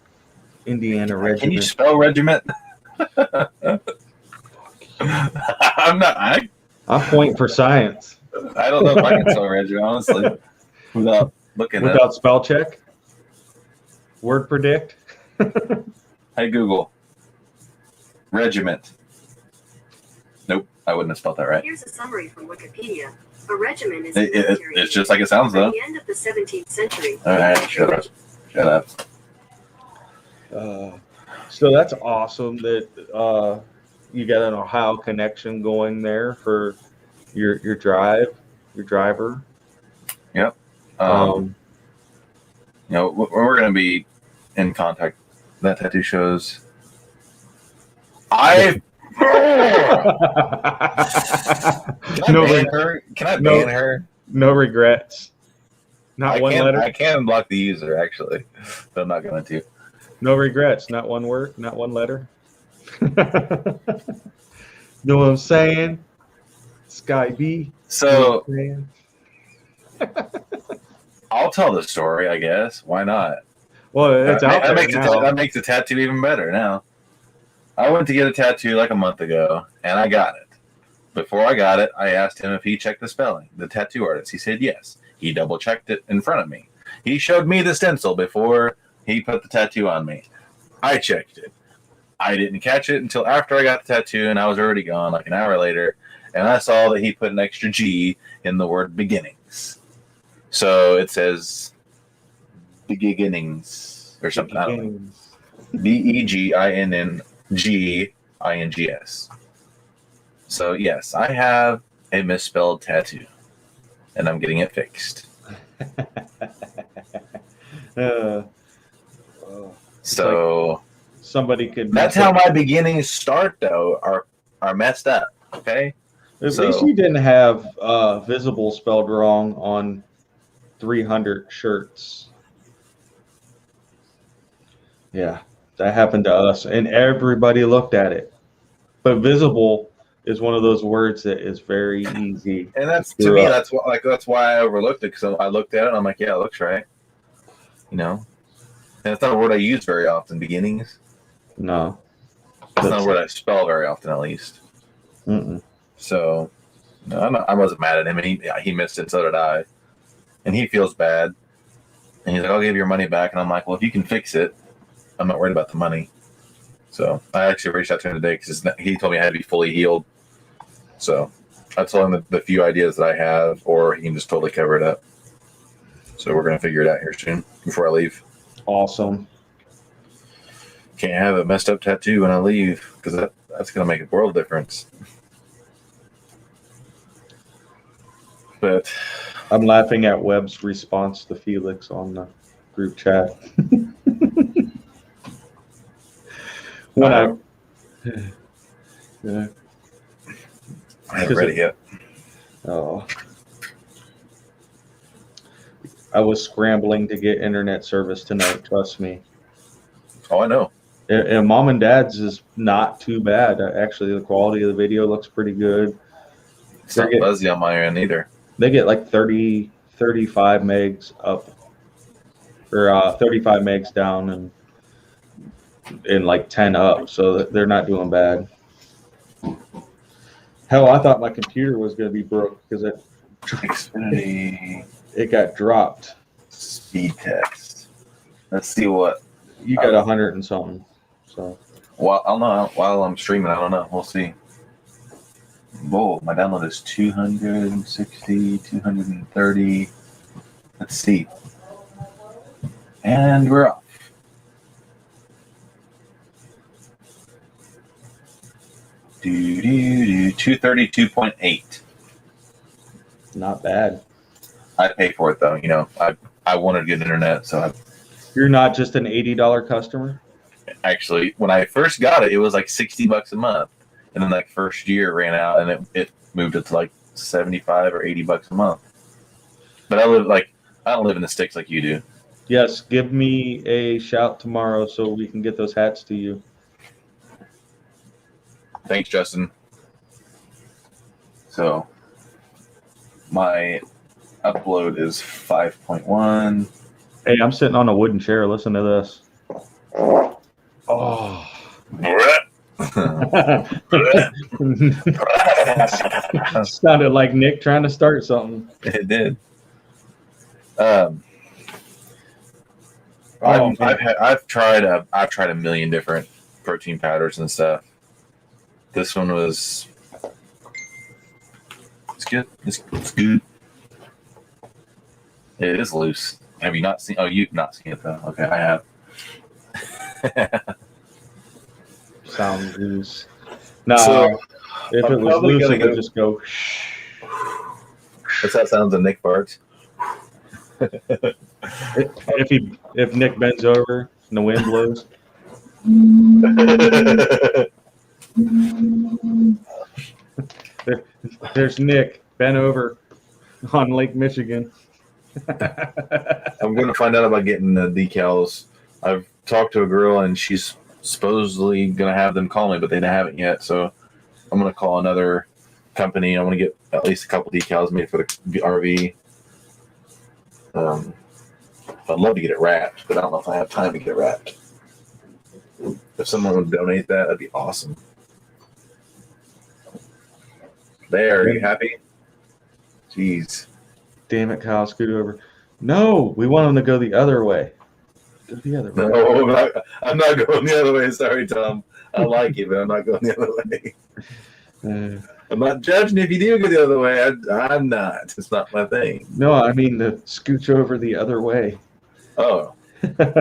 Indiana Regiment. Can you spell regiment? I'm pointing for science. I don't know if I can spell regiment, honestly, without looking at it. Without spell check? Word predict? Hey, Google. Regiment. Nope, I wouldn't have spelled that right. Here's a summary from Wikipedia. A regiment is a military it's just like it sounds, though. At the end of the 17th century. All right, shut up. So that's awesome that you got an Ohio connection going there for your driver. Yep. You know, we're going to be in contact. That tattoo shows. Can I ban her? No regrets. Not one letter. I can block the user actually, but I'm not going to. No regrets. Not one word. Not one letter. Know what I'm saying? Sky B. So I'll tell the story, I guess. Why not? Well, it's out there now. That makes the tattoo even better now. I went to get a tattoo like a month ago, and I got it. Before I got it, I asked him if he checked the spelling, the tattoo artist. He said yes. He double-checked it in front of me. He showed me the stencil before he put the tattoo on me. I checked it. I didn't catch it until after I got the tattoo, and I was already gone, like an hour later, and I saw that he put an extra G in the word beginnings. So it says beginnings or something. I don't know. BEGINNGINGS. So yes, I have a misspelled tattoo, and I'm getting it fixed. So like somebody could. That's how my beginnings start, though. Are messed up. Okay. At least you didn't have visible spelled wrong on 300 shirts. Yeah, that happened to us, and everybody looked at it. But visible is one of those words that is very easy. And that's to me, that's why I overlooked it, because I looked at it and I'm like, yeah, it looks right. You know, That's not a word I use very often. Beginnings. No. That's not a word I spell very often, at least. Mm-mm. So, no, I wasn't mad at him, and he missed it. So did I. And he feels bad. And he's like, "I'll give your money back." And I'm like, "Well, if you can fix it, I'm not worried about the money." So I actually reached out to him today because he told me I had to be fully healed. So I told him the few ideas that I have, or he can just totally cover it up. So we're going to figure it out here soon before I leave. Awesome. Can't have a messed up tattoo when I leave because that's going to make a world difference. But I'm laughing at Webb's response to Felix on the group chat. When yeah. I haven't read it yet. Oh. I was scrambling to get internet service tonight, trust me. Oh, I know. And Mom and Dad's is not too bad. Actually, the quality of the video looks pretty good. It's not fuzzy on my end either. They get like 35 megs up, or 35 megs down, and like 10 up. So they're not doing bad. Hell, I thought my computer was going to be broke because Xfinity it got dropped. Speed test. Let's see what you got 100 and something. So well, I don't know. While I'm streaming, I don't know. We'll see. Whoa, my download is 260, 230. Let's see. And we're off. Do 232.8. Not bad. I pay for it though. You know, I wanted to get internet, so You're not just an $80 customer? Actually, when I first got it, it was like $60 a month, and then like first year ran out, and it moved it to like $75 or $80 a month. But I don't live in the sticks like you do. Yes, give me a shout tomorrow so we can get those hats to you. Thanks, Justin. So my upload is 5.1. Hey, I'm sitting on a wooden chair. Listen to this. Oh. Sounded like Nick trying to start something. It did. I've tried a million different protein powders and stuff. This one was it's good. It's good. It is loose. Have you not seen? Oh, you've not seen it though. Okay, I have. Sounds loose. Nah, So, if I'm it was probably loose, gonna it would go- just go. That's how it sounds in Nick farts. If Nick bends over and the wind blows. There's Nick bent over on Lake Michigan. I'm going to find out about getting the decals. I've talked to a girl and she's supposedly going to have them call me, but they haven't yet. So I'm going to call another company. I want to get at least a couple decals made for the RV. I'd love to get it wrapped, but I don't know if I have time to get it wrapped. If someone would donate that, that'd be awesome. There, are you happy? Jeez. Damn it, Kyle, scoot over. No, we want him to go the other way. Go the other way. No, I'm not going the other way. Sorry, Tom. I like you, but I'm not going the other way. I'm not judging if you do go the other way. I'm not. It's not my thing. No, I mean to scooch over the other way. Oh. Look at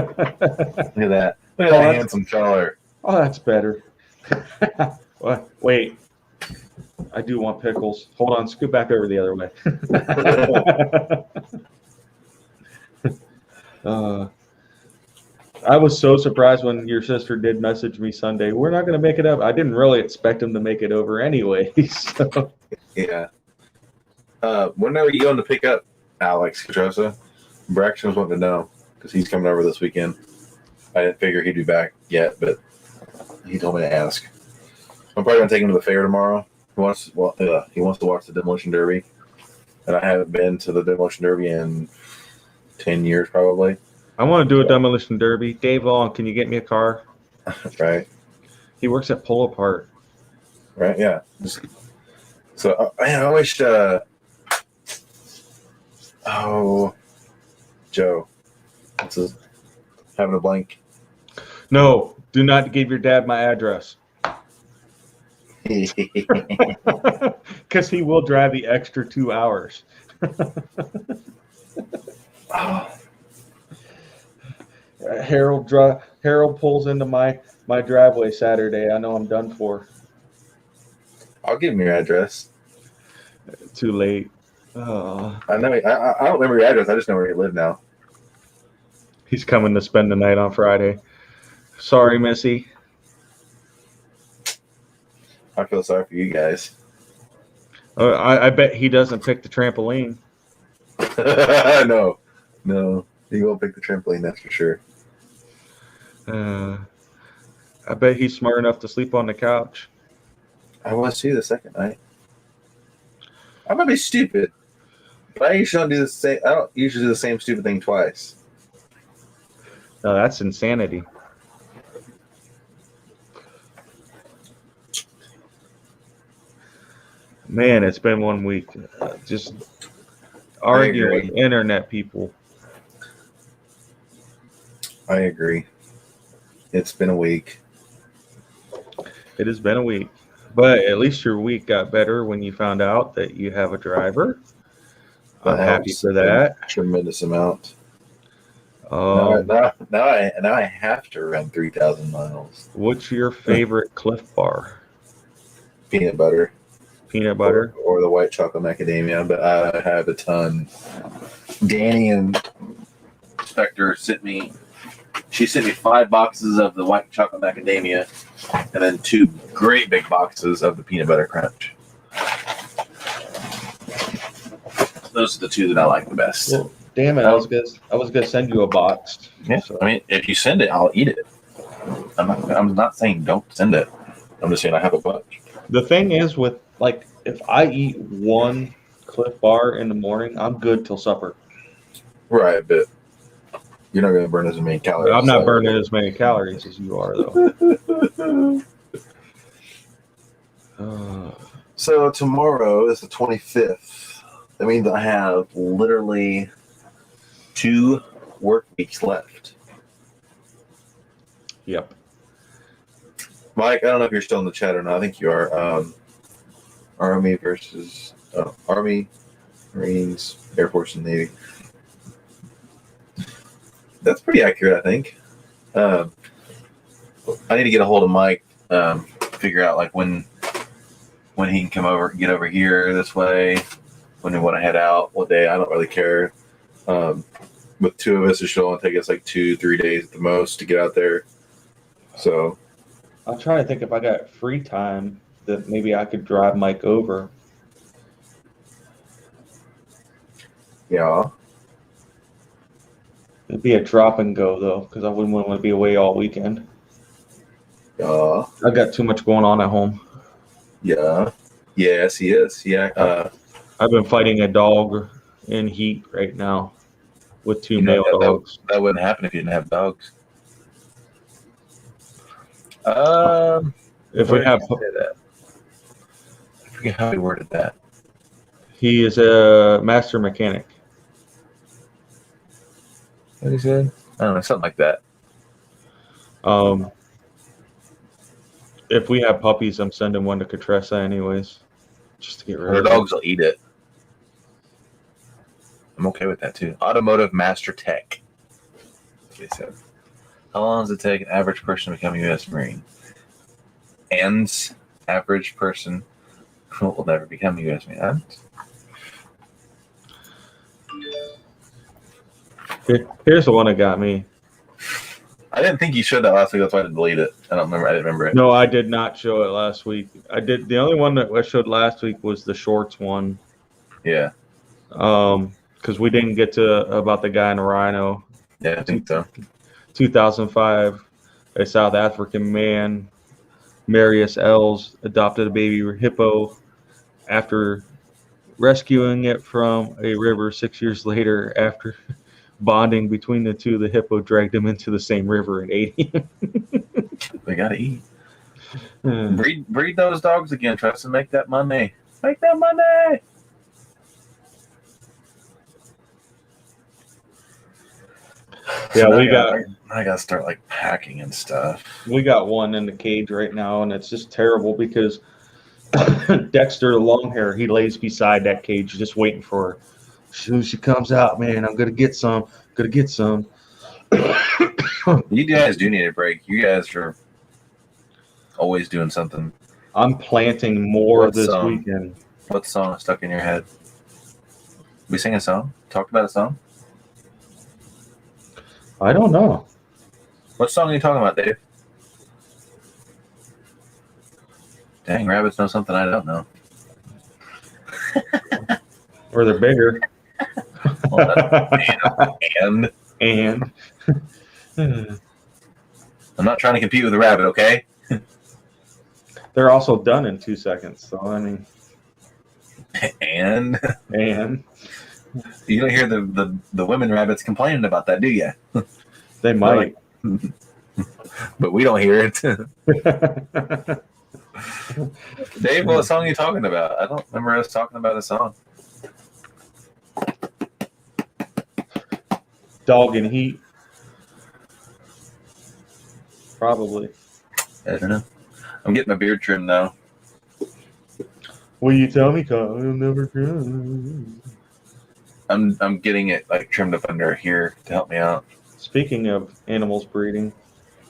that. Look at that handsome feller. Oh, that's better. Wait. I do want pickles. Hold on, scoot back over the other way. I was so surprised when your sister did message me Sunday. We're not going to make it up. I didn't really expect him to make it over anyway. So. Yeah. When are you going to pick up Alex Catrosa? Braxton was wanting to know because he's coming over this weekend. I didn't figure he'd be back yet, but he told me to ask. I'm probably going to take him to the fair tomorrow. He wants to watch the Demolition Derby, and I haven't been to the Demolition Derby in 10 years probably. I want to do a demolition derby. Dave Long, can you get me a car? Right. He works at Pull Apart. Right. Yeah. So I wish. Joe, this is having a blank. No, do not give your dad my address. Because he will drive the extra 2 hours. Harold pulls into my driveway Saturday. I know I'm done for. I'll give him your address. Too late. I know. I don't remember your address. I just know where you live now. He's coming to spend the night on Friday. Sorry, Missy. I feel sorry for you guys. I bet he doesn't pick the trampoline. No, he won't pick the trampoline. That's for sure. I bet he's smart enough to sleep on the couch. I was too the second night. I might be stupid, but I usually don't do the same. I don't usually do the same stupid thing twice. No, that's insanity. Man, it's been 1 week. Just arguing with internet people. I agree. It's been a week. It has been a week. But at least your week got better when you found out that you have a driver. I'm happy for that. Tremendous amount. Um, Now I have to run 3,000 miles. What's your favorite Cliff Bar? Peanut butter. Peanut butter? Or the white chocolate macadamia, but I have a ton. Danny and Spectre sent me 5 boxes of the white chocolate macadamia and then 2 great big boxes of the peanut butter crunch. Those are the 2 that I like the best. Well, damn it! I was gonna send you a box. Yeah, so. I mean, if you send it, I'll eat it. I'm not saying don't send it. I'm just saying I have a bunch. The thing is, with like, if I eat 1 Cliff Bar in the morning, I'm good till supper. Right, but you're not going to burn as many calories. I'm not burning as many calories as you are, though. So tomorrow is the 25th. That means I have literally 2 work weeks left. Yep. Mike, I don't know if you're still in the chat or not. I think you are. Army versus Army, Marines, Air Force, and Navy. That's pretty accurate, I think. I need to get a hold of Mike, figure out like when he can get over here this way, when we want to head out, what day. I don't really care. With 2 of us, it should only take us like 2-3 days at the most to get out there. So I'm trying to think if I got free time that maybe I could drive Mike over. Yeah. It'd be a drop and go, though, because I wouldn't want to be away all weekend. Yeah. I got too much going on at home. Yeah. Yes, he is. Yeah. I've been fighting a dog in heat right now with 2 male dogs. That wouldn't happen if you didn't have dogs. If we have, I forget how he worded that. he is a master mechanic. What he said? I don't know, something like that. If we have puppies, I'm sending one to Catressa anyways, just to get rid Her of dogs will eat it. I'm okay with that too. Automotive Master Tech. Okay, so how long does it take an average person to become a U.S. Marine? Ann's average person will never become a U.S. Marine. Here's the one that got me. I didn't think you showed that last week. That's why I didn't delete it. I didn't remember it. No, I did not show it last week. I did. The only one that I showed last week was the shorts one. Yeah. Because we didn't get to about the guy in the rhino. Yeah, I think so. 2005, a South African man, Marius Els, adopted a baby hippo after rescuing it from a river 6 years later after bonding between the two, the hippo dragged him into the same river and ate him. They gotta eat. Uh, Breed those dogs again. Try to make that money. Make that money. Yeah, So we got I gotta start like packing and stuff. one in the cage right now, and it's just terrible because Dexter, the long hair, he lays beside that cage just waiting for her. As soon as she comes out, man, I'm gonna get some. Gonna get some. You guys do need a break. You guys are always doing something. I'm planting more What this song? weekend. What song is stuck in your head? We sang a song? Talked about a song? I don't know. What song are you talking about, Dave? Dang, rabbits know something I don't know. Or they're bigger. And And I'm not trying to compete with a rabbit, okay? they're also done in 2 seconds. So I mean, And and you don't hear the women rabbits complaining about that, do you? they might. But we don't hear it. Dave, what song are you talking about? I don't remember us talking about a song. Dog and Heat. Probably. I don't know. I'm getting my beard trimmed now. Will you tell me? 'Cause I'll never cry. I'm getting it like trimmed up under here to help me out. Speaking of animals breeding,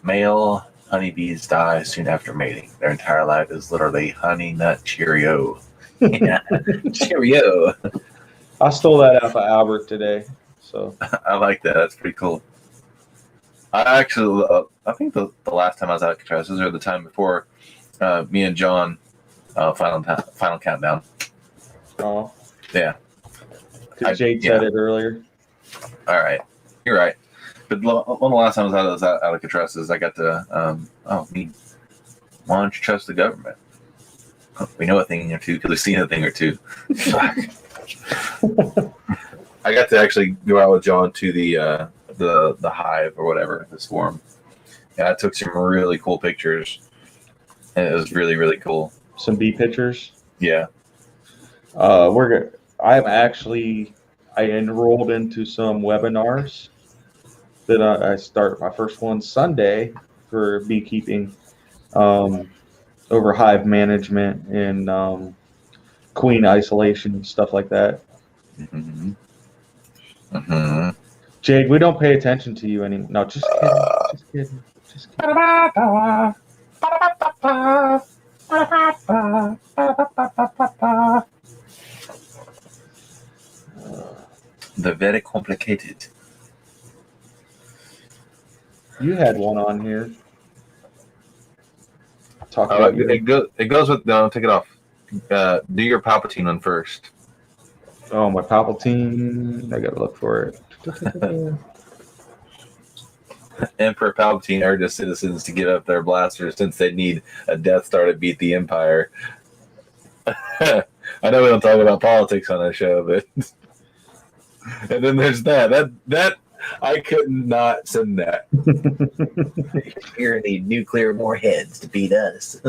Male honeybees die soon after mating. Their entire life is literally honey nut Cheerio. Yeah. Cheerio. I stole that off of Albert today. So I like that. That's pretty cool. I actually, I think the last time I was at Alcatraz was or the time before me and John final countdown. oh, Yeah. because Jade said it earlier. All right, you're right. But one of the last times I was at Alcatraz is I got to why don't you trust the government? We know a thing or two because we've seen a thing or two. I got to actually go out with John to the hive or whatever, this forum. Yeah, I took some really cool pictures, and it was really, really cool. Some bee pictures. Yeah. I enrolled into some webinars that I start my first one Sunday for beekeeping, over hive management and queen isolation, stuff like that. Mm-hmm. Mm-hmm. Jade, we don't pay attention to you anymore. No, just kidding. Just kidding. Just kidding. They're very complicated. You had one on here. Talk about your... It goes with no. Take it off. Do your Palpatine one first. Oh, my Palpatine. I gotta look for it. Emperor Palpatine urged his citizens to give up their blasters since they need a Death Star to beat the Empire. I know we don't talk about politics on our show, but and then there's that I could not send that. You're gonna need nuclear warheads to beat us.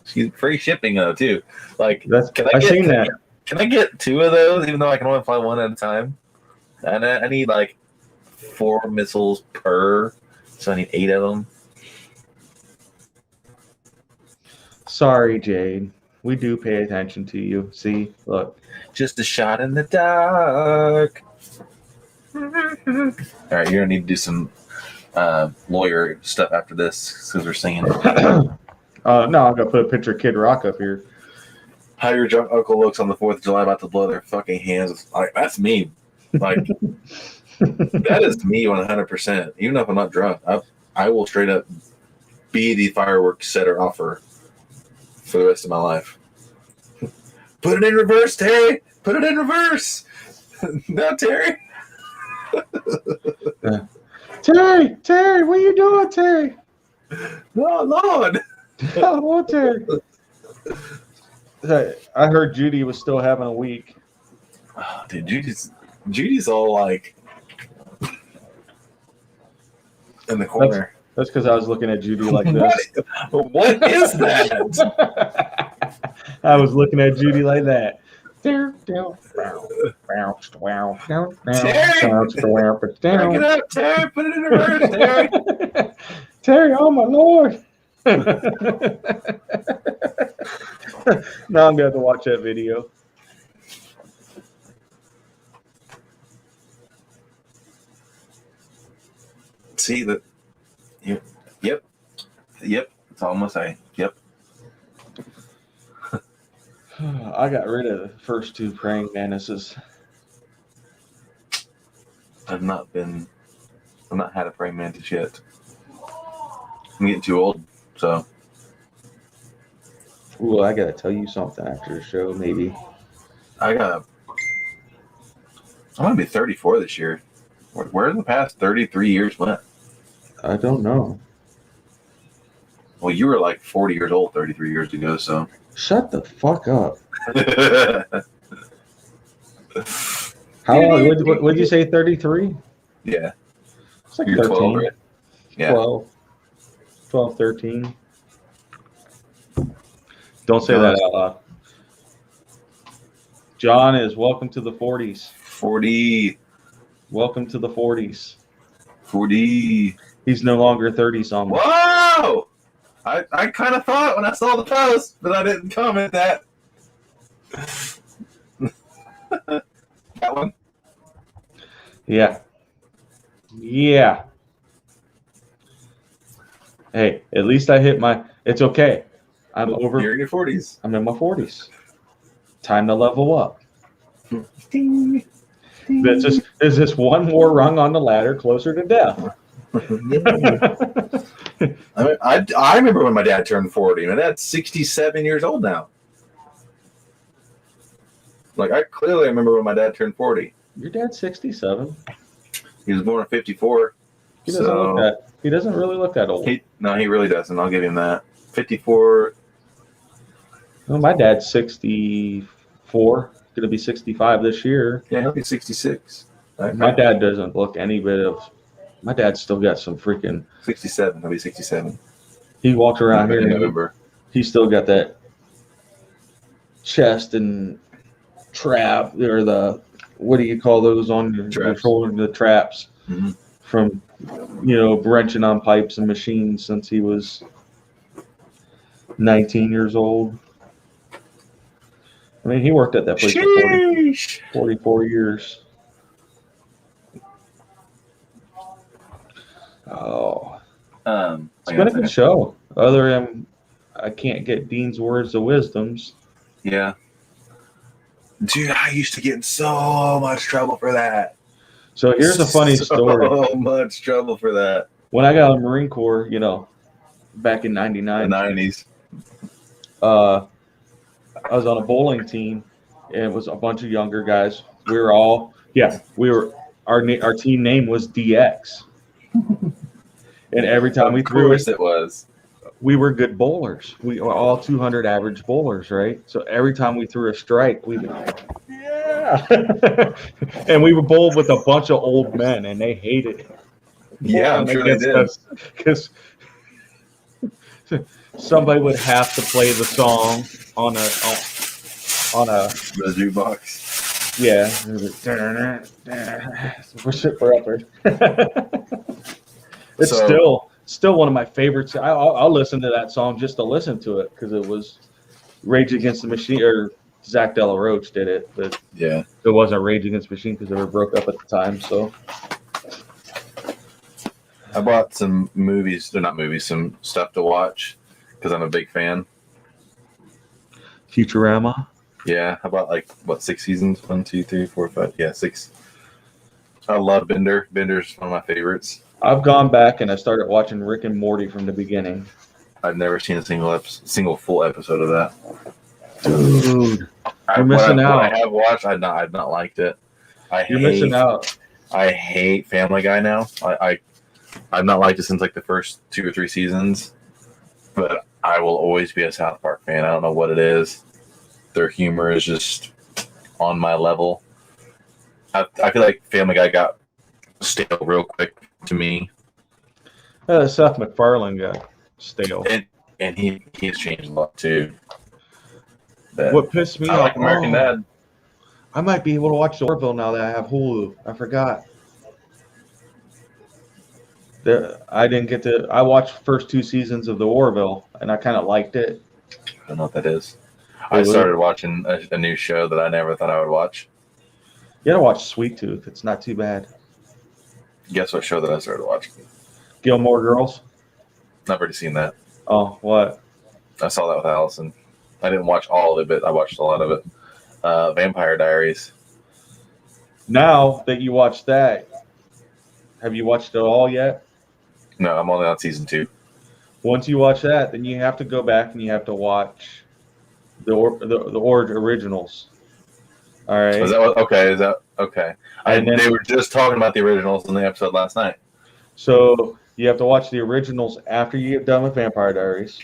She's free shipping though too. Like I've seen that. Can I get 2 of those even though I can only fly one at a time? And I need like 4 missiles per, so I need 8 of them. Sorry, Jade. We do pay attention to you. See, look. Just a shot in the dark. All right, you're gonna need to do some lawyer stuff after this because we're singing. No, I'm gonna put a picture of Kid Rock up here. How your drunk uncle looks on the 4th of July about to blow their fucking hands. Like that's me. Like that is me 100%. Even if I'm not drunk, I will straight up be the fireworks setter offer for the rest of my life. Put it in reverse, Terry. Put it in reverse. Now, Terry. Terry, what are you doing, Terry? Oh, Lord. Oh, Terry. I heard Judy was still having a week. Oh, dude, Judy's all like, in the corner. That's because I was looking at Judy like this. What is that? I was looking at Judy like that. Terry! Break it up, Terry. Put it in reverse, Terry. Terry, oh my Lord. Now I'm going to have to watch that video. See that? Yep. That's all I'm gonna say. Yep. I got rid of the first two praying mantises. I've not had a praying mantis yet. I'm getting too old, so. Ooh, I gotta tell you something after the show, maybe. I'm gonna be 34 this year. Where the past 33 years went? I don't know. Well, you were like 40 years old 33 years ago, so. Shut the fuck up. How long? What did you say, 33? Yeah. It's like You're 13. 12, right? Yeah. 12, 13. Don't say that out loud. John is welcome to the 40s. 40. Welcome to the 40s. 40. He's no longer 30-something. Whoa! I kind of thought when I saw the post, but I didn't comment that. That one. Yeah. Yeah. Hey, at least I hit my. It's okay. I'm over. You're in your 40s. I'm in my 40s. Time to level up. Ding. There's just one more rung on the ladder closer to death. I remember when my dad turned 40. My dad's 67 years old now. Like, I clearly remember when my dad turned 40. Your dad's 67. He was born in 54. He doesn't look that. He doesn't really look that old. He really doesn't. I'll give him that. 54. Well, my dad's 64. Going to be 65 this year. Yeah, he'll be 66. My dad doesn't look any bit of. My dad's still got some freaking. 67. He'll be 67. He walked around here. In November. He's still got that chest and trap, or the, what do you call those on your shoulder? The traps. Mm-hmm. From, wrenching on pipes and machines since he was 19 years old. I mean, he worked at that place for 44 years. Oh. It's been a good show. Other than I can't get Dean's words of wisdoms. Yeah. Dude, I used to get in so much trouble for that. So here's a funny story. So much trouble for that. When I got out of the Marine Corps, back in 99. The 90s. I was on a bowling team, and it was a bunch of younger guys. Our team name was DX. And every time we threw it was. We were good bowlers. We were all 200 average bowlers, right? So every time we threw a strike, we would, yeah. And we were bowled with a bunch of old men, and they hated it. Yeah, I'm sure they did. Because somebody would have to play the song on a the jukebox. Yeah. We're uppers. It's still one of my favorites. I'll listen to that song just to listen to it because it was Rage Against the Machine, or Zach De La Roach did it, but yeah, it wasn't Rage Against the Machine because they were broke up at the time. So I bought some movies. They're not movies, some stuff to watch because I'm a big fan. Futurama. Yeah, I bought 6 seasons? 1, 2, 3, 4, 5. Yeah, 6. I love Bender. Bender's one of my favorites. I've gone back and I started watching Rick and Morty from the beginning. I've never seen a single full episode of that. Dude, you're missing out. I have watched. I've not liked it. You're missing out. I hate Family Guy now. I've not liked it since like the first 2 or 3 seasons. But I will always be a South Park fan. I don't know what it is. Their humor is just on my level. I feel like Family Guy got stale real quick to me. Seth MacFarlane got stale. And he's changed a lot too. But What pissed me I off? like American Dad. I might be able to watch the Orville now that I have Hulu. I forgot. I didn't get to. I watched the first 2 seasons of the Orville, and I kind of liked it. I don't know what that is. I started watching a new show that I never thought I would watch. You gotta watch Sweet Tooth. It's not too bad. Guess what show that I started watching? Gilmore Girls. I've already seen that. Oh, what? I saw that with Allison. I didn't watch all of it. I watched a lot of it. Vampire Diaries. Now that you watched that, have you watched it all yet? No, I'm only on season 2. Once you watch that, then you have to go back and you have to watch the originals. All right. Is that okay? Is that okay? They were just talking about the originals in the episode last night. So you have to watch the originals after you get done with Vampire Diaries.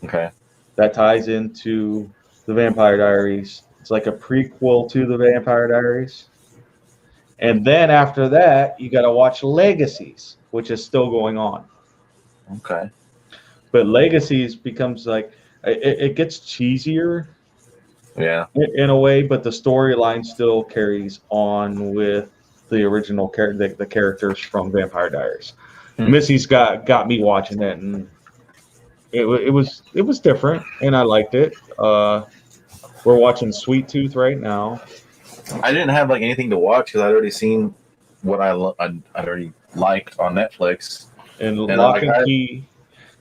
Okay. That ties into the Vampire Diaries. It's like a prequel to the Vampire Diaries. And then after that, you got to watch Legacies, which is still going on. Okay. But Legacies becomes like, it gets cheesier. Yeah. In a way, but the storyline still carries on with the original the characters from Vampire Diaries. Missy's got me watching it, and it was different, and I liked it. We're watching Sweet Tooth right now. I didn't have like anything to watch because I'd already seen what I'd already liked on Netflix. And Lock and Key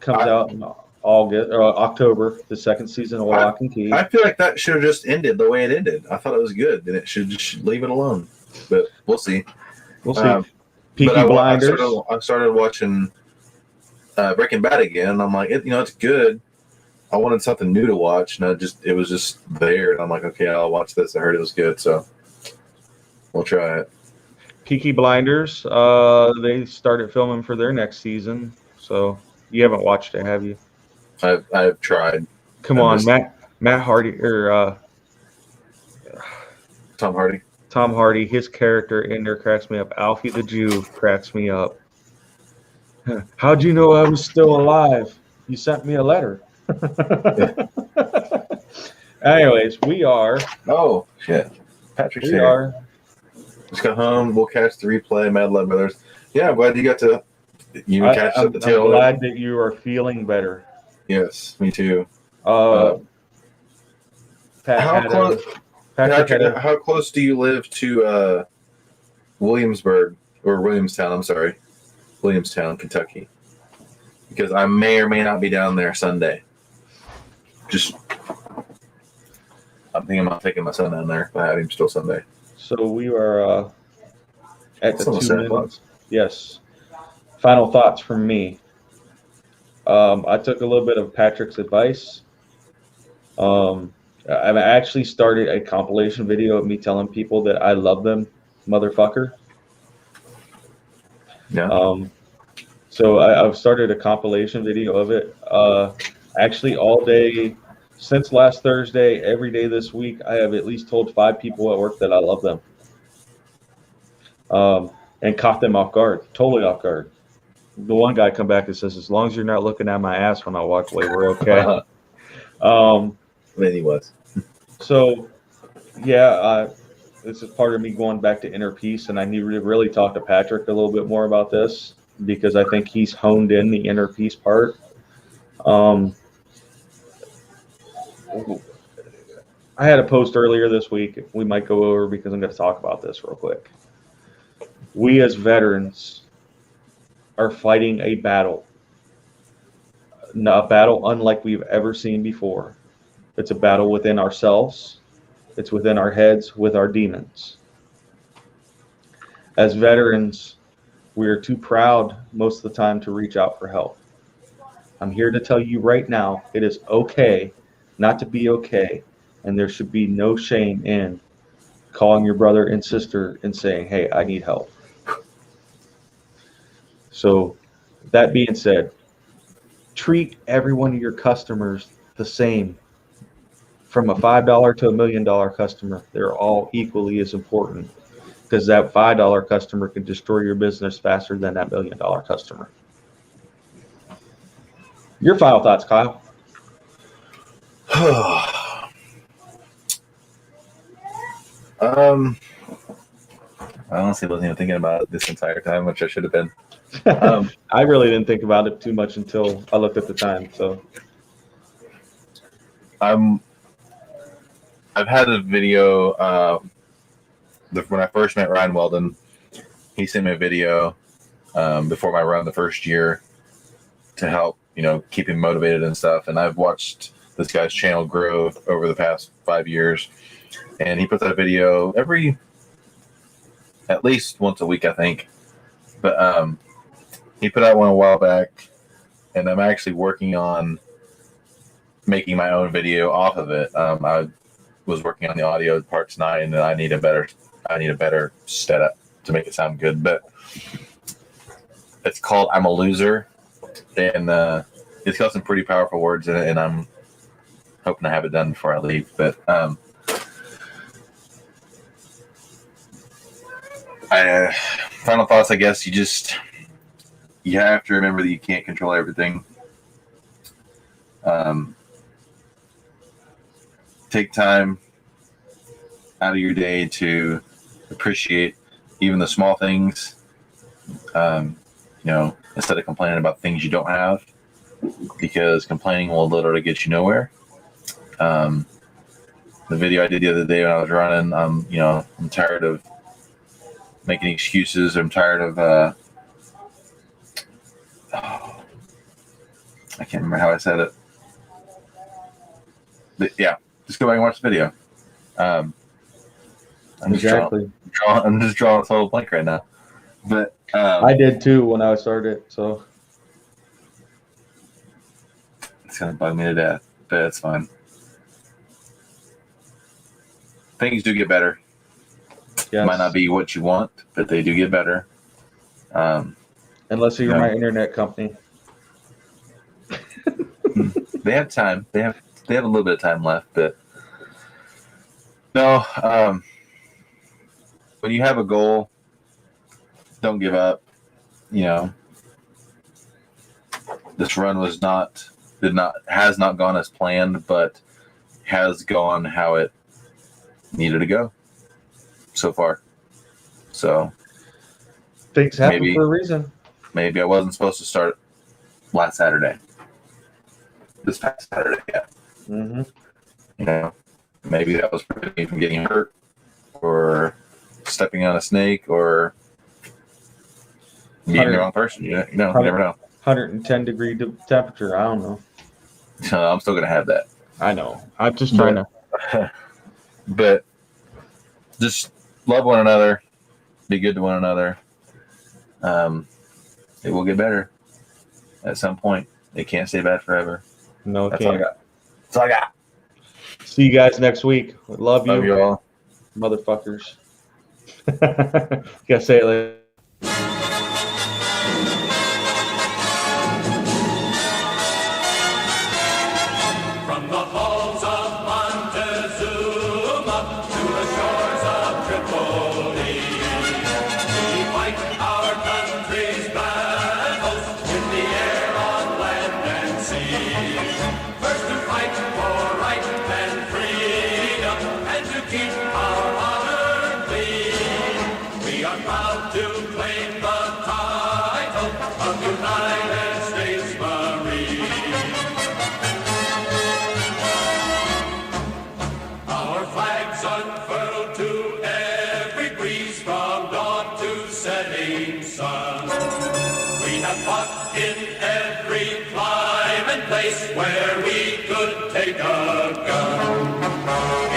comes out in October, the second season of Lock and Key. I feel like that should have just ended the way it ended. I thought it was good, and it should just leave it alone. But we'll see. We'll see. Peaky Blinders. I started watching Breaking Bad again, and I'm like, it's good. I wanted something new to watch, and it was just there, and I'm like, okay, I'll watch this. I heard it was good, so we'll try it. Peaky Blinders. They started filming for their next season, so you haven't watched it, have you? I've tried. Come on, Matt Hardy or Tom Hardy. Tom Hardy, his character in there cracks me up. Alfie the Jew cracks me up. How'd you know I was still alive? You sent me a letter. Anyways, we are. Oh shit, Patrick's here. Are. Just got home. We'll catch the replay. Mad Love Brothers. Yeah, I'm glad you got to. Catch up the tail. I'm glad that you are feeling better. Yes, me too. Patrick, how close do you live to Williamsburg or Williamstown? I'm sorry, Williamstown, Kentucky. Because I may or may not be down there Sunday. I'm thinking about taking my son down there. If I had him still Sunday. So we are at the 2 minutes. Yes. Final thoughts from me. I took a little bit of Patrick's advice. I've actually started a compilation video of me telling people that I love them, motherfucker. Yeah. So I've started a compilation video of it. Actually, all day since last Thursday, every day this week, I have at least told 5 people at work that I love them. And caught them off guard, totally off guard. The one guy come back and says, as long as you're not looking at my ass when I walk away, we're okay. Then he was. So, yeah, this is part of me going back to inner peace, and I need to really talk to Patrick a little bit more about this because I think he's honed in the inner peace part. I had a post earlier this week we might go over because I'm going to talk about this real quick. We as veterans are fighting a battle unlike we've ever seen before. It's a battle within ourselves. It's within our heads with our demons. As veterans, we are too proud most of the time to reach out for help. I'm here to tell you right now, it is okay not to be okay, and there should be no shame in calling your brother and sister and saying, hey, I need help. So that being said, treat every one of your customers the same. From a $5 to $1 million customer, they're all equally as important because that $5 customer can destroy your business faster than that $1 million customer. Your final thoughts, Kyle? I honestly wasn't even thinking about it this entire time, which I should have been. I really didn't think about it too much until I looked at the time. So I've had a video when I first met Ryan Weldon. He sent me a video before my run the first year to help, keep him motivated and stuff. And I've watched this guy's channel grow over the past 5 years. And he puts out a video at least once a week, I think. But he put out one a while back, and I'm actually working on making my own video off of it. I was working on the audio part tonight, and I need a better setup to make it sound good. But it's called "I'm a Loser," and it's got some pretty powerful words in it, and I'm hoping to have it done before I leave. But final thoughts, I guess you have to remember that you can't control everything. Take time out of your day to appreciate even the small things. Instead of complaining about things you don't have, because complaining will literally get you nowhere. The video I did the other day when I was running, I'm tired of making excuses. I'm tired of I can't remember how I said it. But yeah, just go back and watch the video. I'm just drawing a total blank right now. But I did too when I started. So it's gonna bug me to death, but it's fine. Things do get better. yes. Might not be what you want, but they do get better. Unless you're my internet company. They have time. They have a little bit of time left, but no. When you have a goal, don't give up. This run has not gone as planned, but has gone how it needed to go so far. So Things happen for a reason. Maybe I wasn't supposed to start last Saturday. This past Saturday, yeah. Mm-hmm. Maybe that was preventing me from getting hurt, or stepping on a snake, or meeting the wrong person. You never know. 110 degree temperature. I don't know. So I'm still gonna have that. I know. I'm just trying to. But just love one another. Be good to one another. It will get better at some point. It can't stay bad forever. No, it That's can't. That's all I got. See you guys next week. Love you. Love you all. Motherfuckers. Gotta say it later. From the halls of Montezuma to the shores of Tripoli, we fight our country's battles in the air, on land and sea. First to fight for right and freedom, and to keep our honor clean. We are proud to claim the title of United States Marine. Our flags unfurled to every breeze, from dawn to setting sun. We have fought in every clime and place where we could take a gun.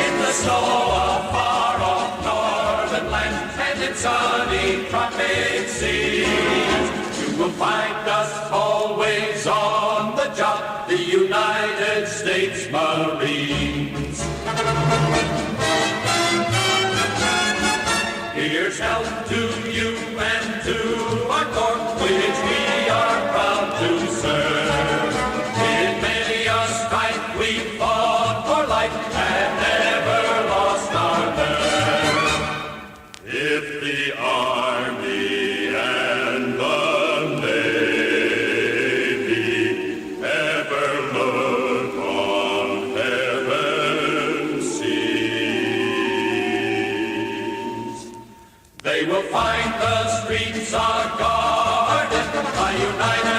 In the snow of far-off northern lands and in sunny tropic seas, you will find us always on the job, the United States Marines. Here's health to you and to our corps, which we are proud to serve. In many a strife we fought for life and never lost our nerve. If the army and the They will find the streets are guarded by united